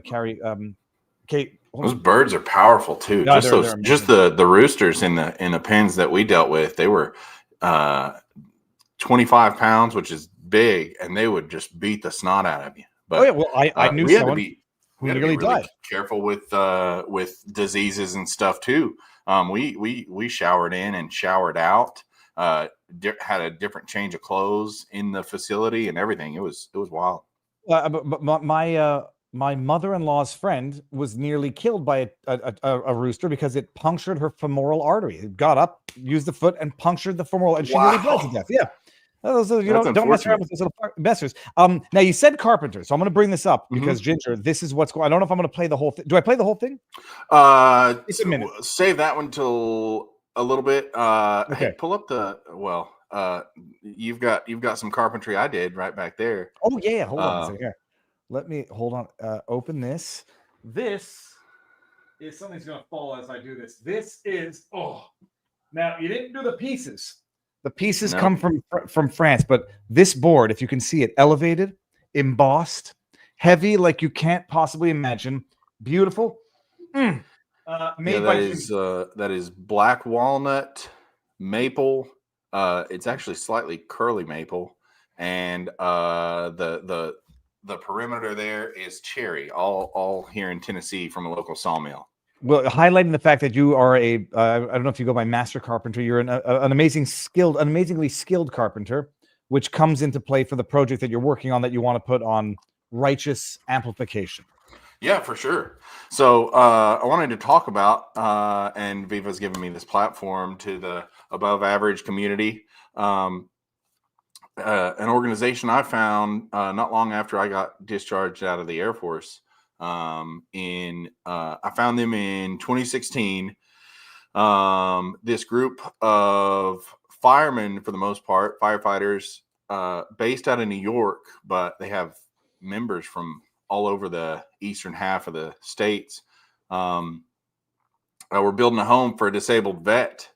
Speaker 3: Carrie Kate.
Speaker 8: Those birds are powerful too.
Speaker 3: No,
Speaker 8: Just
Speaker 3: they're
Speaker 8: those, just the roosters in the pens that we dealt with, they were 25 pounds, which is big, and they would just beat the snot out of you. But
Speaker 3: oh yeah, well I knew
Speaker 8: we had to
Speaker 3: someone
Speaker 8: be
Speaker 3: who
Speaker 8: we had to be
Speaker 3: nearly
Speaker 8: really
Speaker 3: died.
Speaker 8: careful with diseases and stuff too. We showered in and showered out. Had a different change of clothes in the facility and everything. It was wild.
Speaker 3: But my mother-in-law's friend was nearly killed by a rooster because it punctured her femoral artery. It got up, used the foot, and punctured the femoral, and she nearly bled to death. Yeah. Don't mess around with those little messers. Now you said carpenter, so I'm going to bring this up because Ginger, this is what's going. I don't know if I'm going to play the whole thing. Do I play the whole thing? It's a minute.
Speaker 8: Save that one till a little bit.
Speaker 3: Okay.
Speaker 8: Hey, pull up the you've got some carpentry I did right back there.
Speaker 3: Oh yeah, hold on a second. Here. Let me hold on. Open this. This is something's going to fall as I do this. This is now you didn't do the pieces. The pieces come from France, but this board, if you can see it, elevated, embossed, heavy like you can't possibly imagine, beautiful. Made
Speaker 8: that is black walnut, maple. It's actually slightly curly maple, and the perimeter there is cherry. All here in Tennessee from a local sawmill.
Speaker 3: Well, highlighting the fact that you are I don't know if you go by master carpenter, you're an amazingly skilled carpenter, which comes into play for the project that you're working on that you want to put on righteous amplification.
Speaker 8: Yeah, for sure. So I wanted to talk about, and Viva's given me this platform to the above average community. An organization I found not long after I got discharged out of the Air Force. I found them in 2016. This group of firemen, for the most part, firefighters, based out of New York, but they have members from all over the eastern half of the states. We're building a home for a disabled vet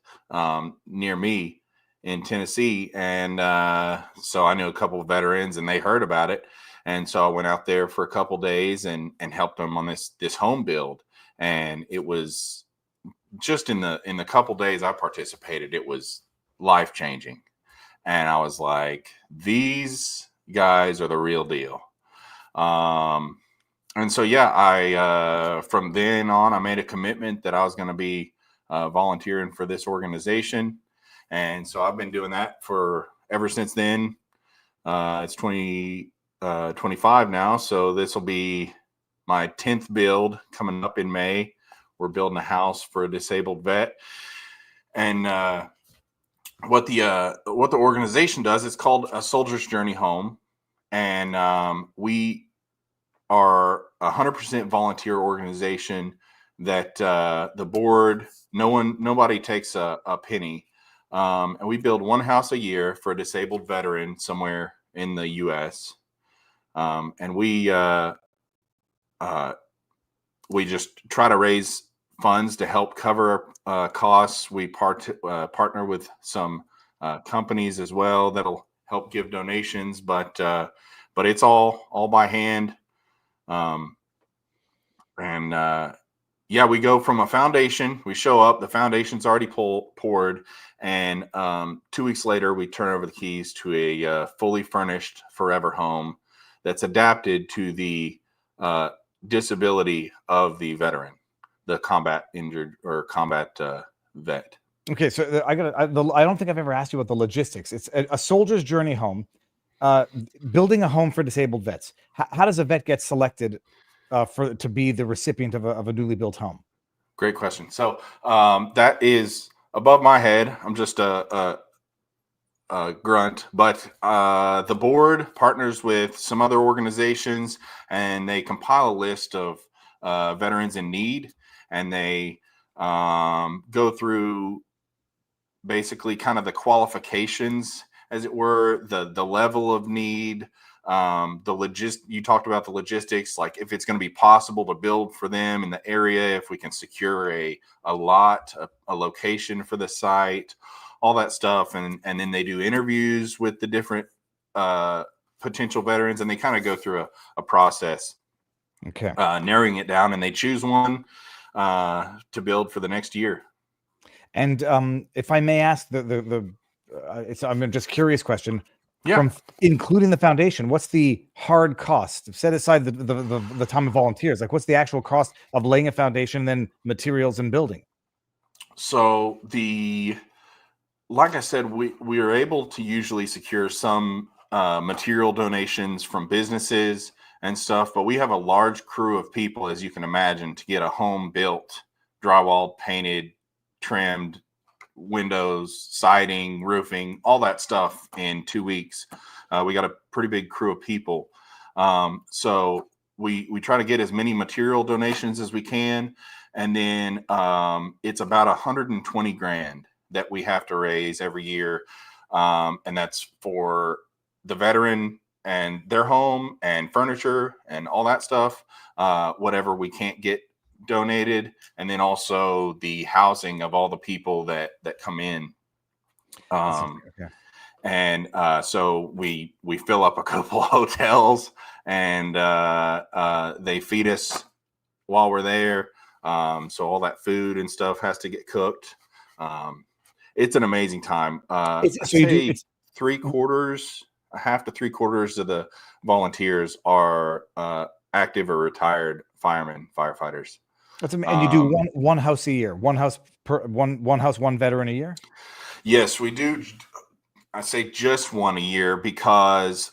Speaker 8: near me in Tennessee, and so I knew a couple of veterans, and they heard about it. And so I went out there for a couple of days and helped them on this home build. And it was just in the couple of days I participated, it was life changing. And I was like, these guys are the real deal. And so, I from then on, I made a commitment that I was going to be volunteering for this organization. And so I've been doing that for ever since then. It's 25 now, so this will be my 10th build coming up in May. We're building a house for a disabled vet, and what the organization does, it's called a Soldier's Journey Home, and we are 100% volunteer organization. That the board, nobody takes a penny, and we build one house a year for a disabled veteran somewhere in the U.S. And we just try to raise funds to help cover costs. We partner with some companies as well that'll help give donations, but it's all by hand. We go from a foundation. We show up, the foundation's already poured, and 2 weeks later, we turn over the keys to a fully furnished forever home that's adapted to the disability of the veteran, the combat injured or combat vet.
Speaker 3: Okay, so I don't think I've ever asked you about the logistics. It's a Soldier's Journey Home. building a home for disabled vets. How does a vet get selected to be the recipient of a newly built home?
Speaker 8: Great question. So that is above my head. I'm just a grunt, but the board partners with some other organizations, and they compile a list of veterans in need, and they go through basically kind of the qualifications, as it were, the level of need, you talked about the logistics, like if it's going to be possible to build for them in the area, if we can secure a lot, a location for the site, all that stuff. And then they do interviews with the different potential veterans, and they kind of go through a process,
Speaker 3: okay,
Speaker 8: narrowing it down, and they choose one to build for the next year.
Speaker 3: And if I may ask, I'm just curious question.
Speaker 8: Yeah.
Speaker 3: From including the foundation, what's the hard cost? Set aside the time of volunteers. Like, what's the actual cost of laying a foundation, then materials and building?
Speaker 8: So like I said, we are able to usually secure some material donations from businesses and stuff, but we have a large crew of people, as you can imagine, to get a home built, drywalled, painted, trimmed, windows, siding, roofing, all that stuff in 2 weeks. We got a pretty big crew of people. So we try to get as many material donations as we can. And then it's about 120 grand that we have to raise every year. And that's for the veteran and their home and furniture and all that stuff, whatever we can't get donated, and then also the housing of all the people that come in.
Speaker 3: Okay.
Speaker 8: And so we fill up a couple hotels, and they feed us while we're there. So all that food and stuff has to get cooked. It's an amazing time.
Speaker 3: So you do
Speaker 8: half to three quarters of the volunteers are active or retired firemen, firefighters.
Speaker 3: And you do one house a year, one house, one veteran a year?
Speaker 8: Yes, we do. I say just one a year because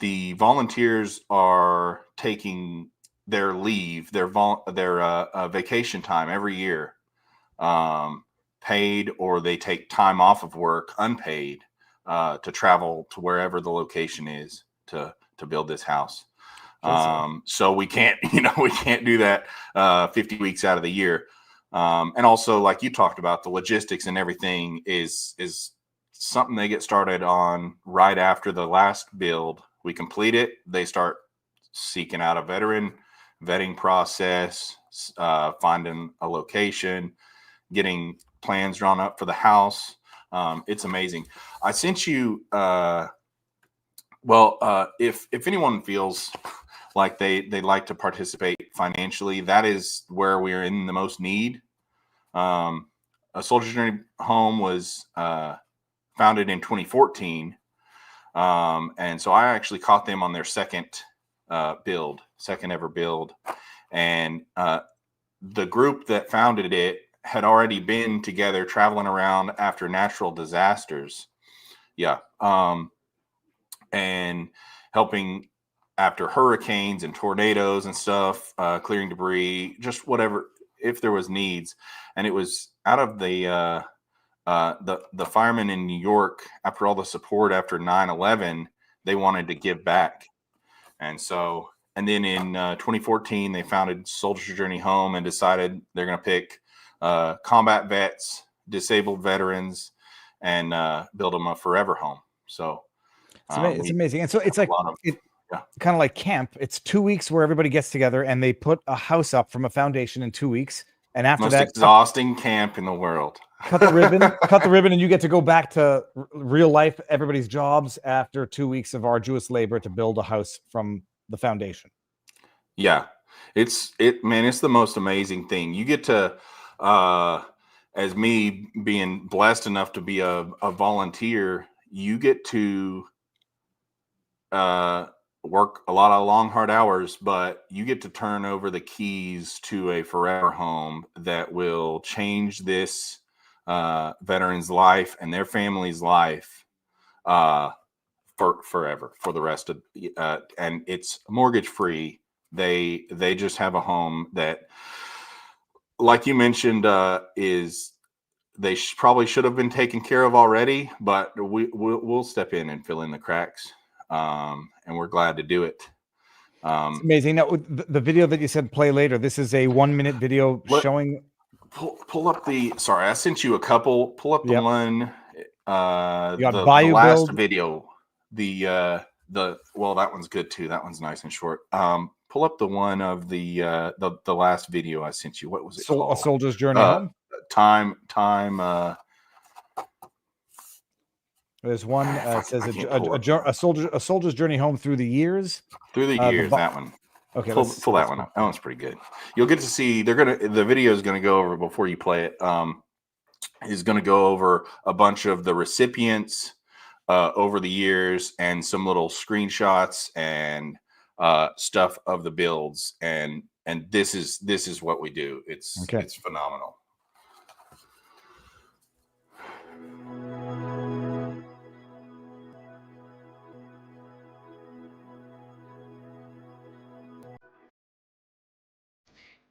Speaker 8: the volunteers are taking their leave, their vacation time every year, paid, or they take time off of work unpaid to travel to wherever the location is to build this house. So we can't do that 50 weeks out of the year. And also, like you talked about, the logistics and everything is something they get started on right after the last build. We complete it. They start seeking out a veteran, vetting process, finding a location, getting plans drawn up for the house. It's amazing. I sent you, if anyone feels like they'd like to participate financially, that is where we're in the most need. A Soldier Journey home was founded in 2014. And so I actually caught them on their second ever build. And the group that founded it had already been together traveling around after natural disasters. Yeah. And helping after hurricanes and tornadoes and stuff, clearing debris, just whatever, if there was needs. And it was out of the firemen in New York, after all the support after 9/11, they wanted to give back. And then in 2014, they founded Soldier Journey Home and decided they're going to pick combat vets, disabled veterans, and build them a forever home. So
Speaker 3: it's amazing. And so it's like kind of like camp. It's 2 weeks where everybody gets together and they put a house up from a foundation in 2 weeks. And after that,
Speaker 8: exhausting camp in the world.
Speaker 3: Cut the ribbon, and you get to go back to real life, everybody's jobs after 2 weeks of arduous labor to build a house from the foundation.
Speaker 8: Yeah, it's the most amazing thing. You get to, as me being blessed enough to be a volunteer, you get to work a lot of long, hard hours, but you get to turn over the keys to a forever home that will change this veteran's life and their family's life for forever, for the rest of, and it's mortgage free. They just have a home that, like you mentioned, is they probably should have been taken care of already, but we'll step in and fill in the cracks, and we're glad to do it.
Speaker 3: It's amazing. Now, the video that you said play later, this is a 1-minute video showing.
Speaker 8: Pull up the. Sorry, I sent you a couple. Pull up the one. The last video. Well, that one's good too. That one's nice and short. Pull up the one of the last video I sent you. What was it called?
Speaker 3: A Soldier's Journey Home.
Speaker 8: Time.
Speaker 3: There's one. It says a soldier's journey home through the years.
Speaker 8: Through the years. That one.
Speaker 3: Okay,
Speaker 8: pull that one up. That one's pretty good. You'll get to see. The video is going to go over before you play it. Is going to go over a bunch of the recipients over the years and some little screenshots and stuff of the builds. And this is what we do. It's phenomenal.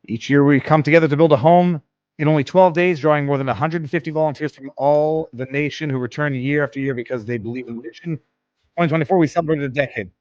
Speaker 3: Each year we come together to build a home in only 12 days, drawing more than 150 volunteers from all the nation who return year after year because they believe in the mission. 2024, we celebrated a decade.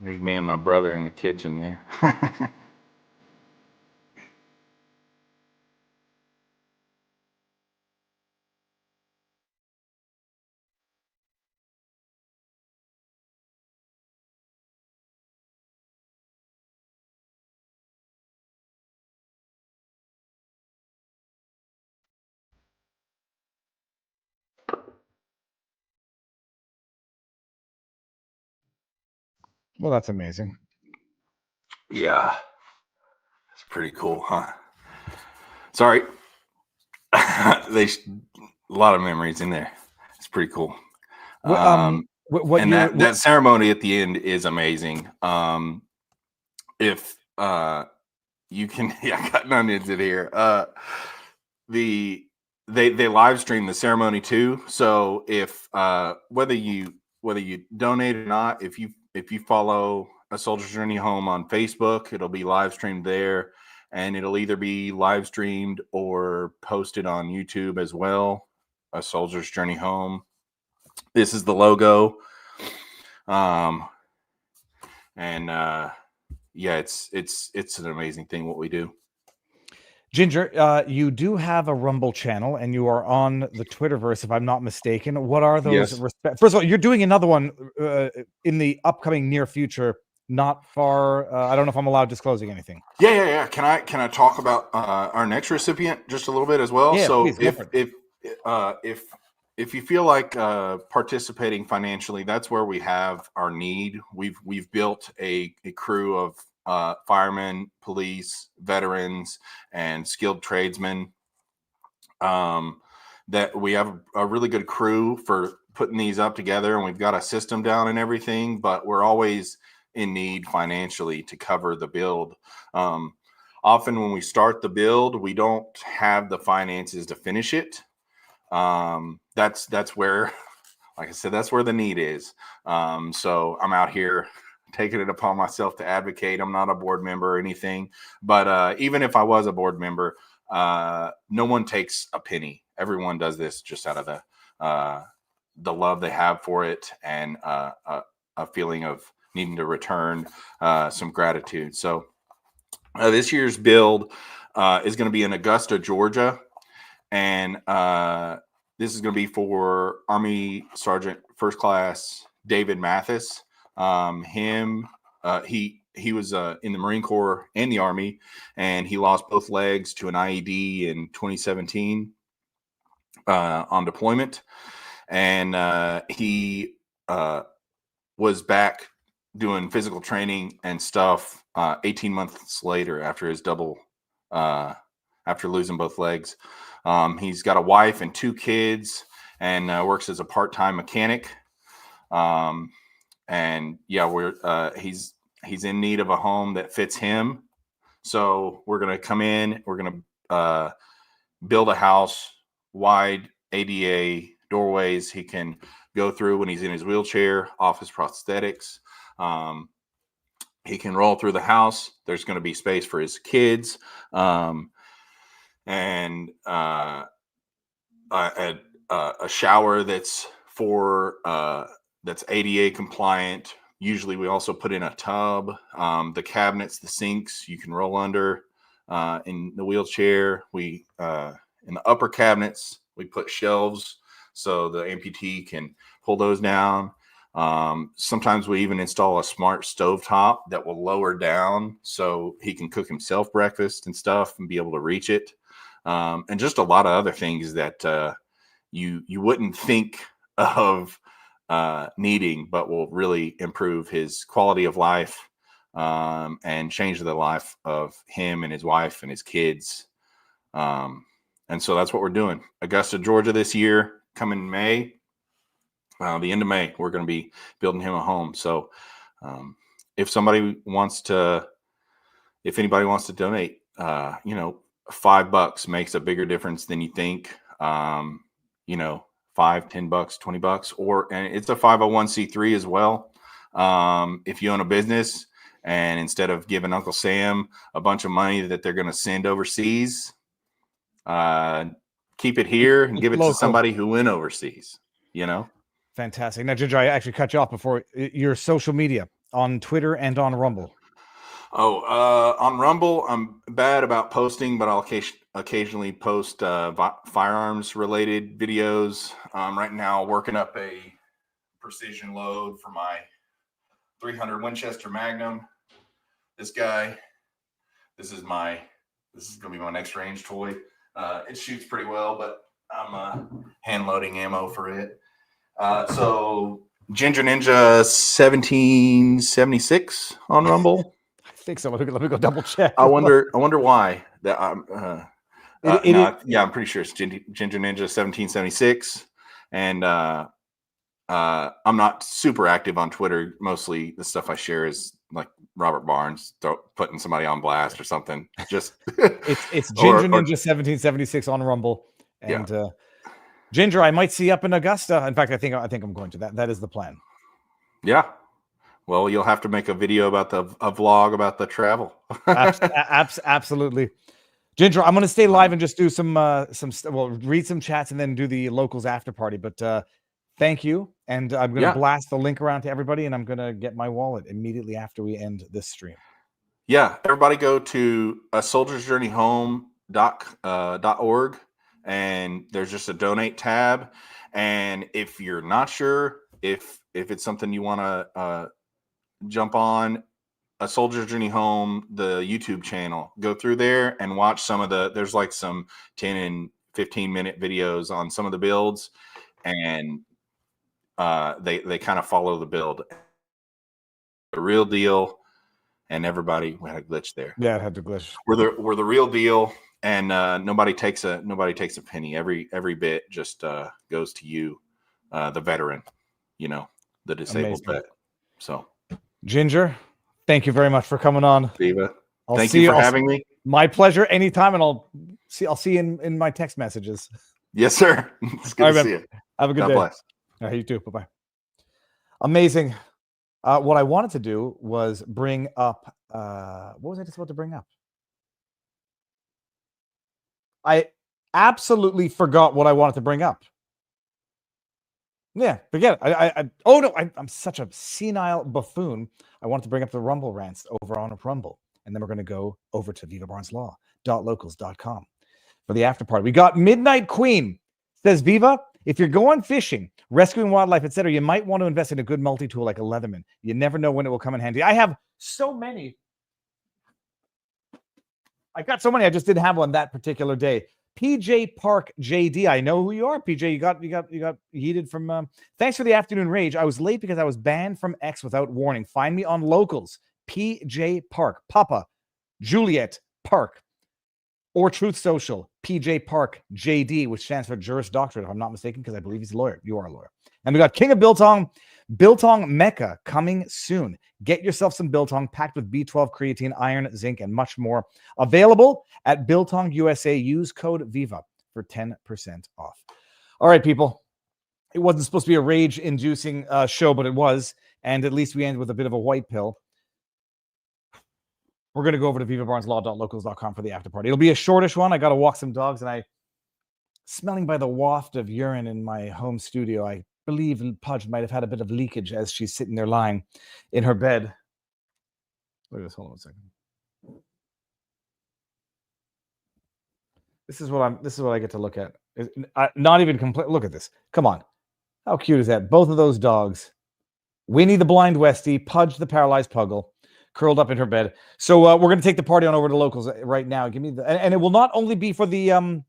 Speaker 8: There's me and my brother in the kitchen there.
Speaker 3: Well, that's amazing.
Speaker 8: Yeah. It's pretty cool, huh? Sorry. A lot of memories in there. It's pretty cool. That ceremony at the end is amazing. If you can, I got onions in here. They live stream the ceremony too. So if whether you donate or not, if you follow A Soldier's Journey Home on Facebook, it'll be live streamed there, and it'll either be live streamed or posted on YouTube as well. A Soldier's Journey Home. This is the logo. It's an amazing thing what we do.
Speaker 3: Ginger, you do have a Rumble channel and you are on the Twitterverse, if I'm not mistaken. What are those?
Speaker 8: Yes.
Speaker 3: First of all, you're doing another one in the upcoming near future, not far. I don't know if I'm allowed disclosing anything.
Speaker 8: Yeah. Can I talk about our next recipient just a little bit as well?
Speaker 3: Yeah,
Speaker 8: so
Speaker 3: please,
Speaker 8: if you feel like participating financially, that's where we have our need. We've built a crew of firemen, police, veterans, and skilled tradesmen. That we have a really good crew for putting these up together, and we've got a system down and everything, but we're always in need financially to cover the build. often when we start the build, we don't have the finances to finish it. That's where, like I said, that's where the need is. So I'm out here taking it upon myself to advocate. I'm not a board member or anything, but even if I was a board member, no one takes a penny. Everyone does this just out of the love they have for it and a feeling of needing to return some gratitude. So this year's build is going to be in Augusta, Georgia, and this is going to be for Army Sergeant First Class David Mathis. He was in the Marine Corps and the Army, and he lost both legs to an IED in 2017 on deployment. And he was back doing physical training and stuff 18 months later after his after losing both legs. He's got a wife and 2 kids and works as a part-time mechanic. And yeah, he's in need of a home that fits him. So we're going to come in, we're going to build a house, wide ADA doorways he can go through when he's in his wheelchair, off his prosthetics. He can roll through the house. There's going to be space for his kids. And a shower that's that's ADA compliant. Usually we also put in a tub. The cabinets, the sinks, you can roll under. In the wheelchair, in the upper cabinets, we put shelves so the amputee can pull those down. Sometimes we even install a smart stovetop that will lower down so he can cook himself breakfast and stuff and be able to reach it. And just a lot of other things that you wouldn't think of needing, but will really improve his quality of life and change the life of him and his wife and his kids. And so that's what we're doing. Augusta, Georgia this year, coming May. The end of May, we're going to be building him a home. So if anybody wants to donate, $5 makes a bigger difference than you think. $5, $10, $20, and it's a 501c3 as well. If you own a business and instead of giving Uncle Sam a bunch of money that they're going to send overseas, keep it here and give it to somebody who went overseas,
Speaker 3: Fantastic. Now, Ginger, I actually cut you off before. Your social media on Twitter and on Rumble.
Speaker 8: On Rumble, I'm bad about posting, but I'll occasionally post firearms related videos. Right now, working up a precision load for my 300 Winchester Magnum. This is going to be my next range toy. It shoots pretty well, but I'm hand loading ammo for it. So Ginger Ninja 1776 on Rumble.
Speaker 3: I think so. Let me go double check.
Speaker 8: I wonder why that. I'm pretty sure it's Ginger Ninja 1776, and I'm not super active on Twitter. Mostly the stuff I share is like Robert Barnes putting somebody on blast or something. Just
Speaker 3: it's Ginger Ninja 1776 on Rumble, and Ginger, I might see you up in Augusta. In fact, I think I'm going to that. That is the plan.
Speaker 8: Yeah. Well, you'll have to make a video about a vlog about the travel.
Speaker 3: Absolutely. Ginger, I'm going to stay live and just do read some chats and then do the locals after party. But thank you. And I'm going to blast the link around to everybody, and I'm going to get my wallet immediately after we end this stream.
Speaker 8: Yeah. Everybody go to soldiersjourneyhome.org. And there's just a donate tab. And if you're not sure if it's something you want to jump on, A Soldier's Journey Home, the YouTube channel, go through there and watch there's like some 10 and 15 minute videos on some of the builds, and they kind of follow the build. The real deal, and everybody, we had a glitch there.
Speaker 3: Yeah, it had to glitch.
Speaker 8: We're the real deal. And nobody takes a penny. Every bit just goes to you, the veteran, the disabled vet. So,
Speaker 3: Ginger, thank you very much for coming on.
Speaker 8: Viva, thank you for having me.
Speaker 3: My pleasure. Anytime, and I'll see you in my text messages.
Speaker 8: Yes, sir. It's good
Speaker 3: All
Speaker 8: to
Speaker 3: right,
Speaker 8: see
Speaker 3: man.
Speaker 8: you.
Speaker 3: Have a good
Speaker 8: God
Speaker 3: day.
Speaker 8: bless.
Speaker 3: All right, you too. Bye-bye. Amazing. What I wanted to do was bring up, what was I just about to bring up? I absolutely forgot what I wanted to bring up. Yeah, forget it. Oh no, I'm such a senile buffoon. I wanted to bring up the Rumble rants over on Rumble, and then we're going to go over to vivabarneslaw.locals.com for the after party. We got Midnight Queen says, Viva, if you're going fishing, rescuing wildlife, etc., you might want to invest in a good multi-tool like a Leatherman. You never know when it will come in handy. I have so many. I got so many. I just didn't have one that particular day. PJ Park JD. I know who you are, PJ. You got yeeted from. Thanks for the afternoon rage. I was late because I was banned from X without warning. Find me on Locals. PJ Park. Papa Juliet Park. Or Truth Social. PJ Park JD, which stands for Juris Doctorate, if I'm not mistaken, because I believe he's a lawyer. You are a lawyer. And we got King of Biltong. Biltong Mecca coming soon. Get yourself some Biltong packed with B12, creatine, iron, zinc, and much more. Available at Biltong USA. Use code VIVA for 10% off. All right, people. It wasn't supposed to be a rage-inducing show, but it was. And at least we end with a bit of a white pill. We're going to go over to vivabarneslaw.locals.com for the after party. It'll be a shortish one. I got to walk some dogs, and smelling by the waft of urine in my home studio, I believe Pudge might have had a bit of leakage as she's sitting there lying in her bed. Look at this. Hold on a second. This is what I get to look at. Not even complete. Look at this. Come on. How cute is that? Both of those dogs. Winnie the blind Westie, Pudge the paralyzed puggle, curled up in her bed. So we're going to take the party on over to Locals right now. Give me and it will not only be for the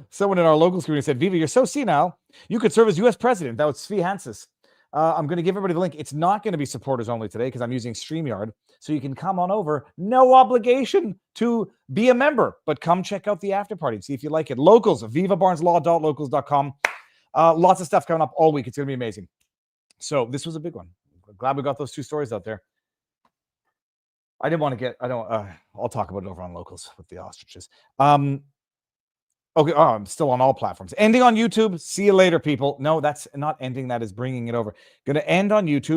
Speaker 3: Someone in our Locals community said, Viva, you're so senile. You could serve as U.S. president. That was Svi Hansis. I'm going to give everybody the link. It's not going to be supporters only today because I'm using StreamYard. So you can come on over. No obligation to be a member, but come check out the after party and see if you like it. Locals, vivabarneslaw.locals.com. Lots of stuff coming up all week. It's going to be amazing. So this was a big one. I'm glad we got those two stories out there. I didn't want to get, I'll talk about it over on Locals with the ostriches. Okay, I'm still on all platforms. Ending on YouTube. See you later, people. No, that's not ending. That is bringing it over. Going to end on YouTube.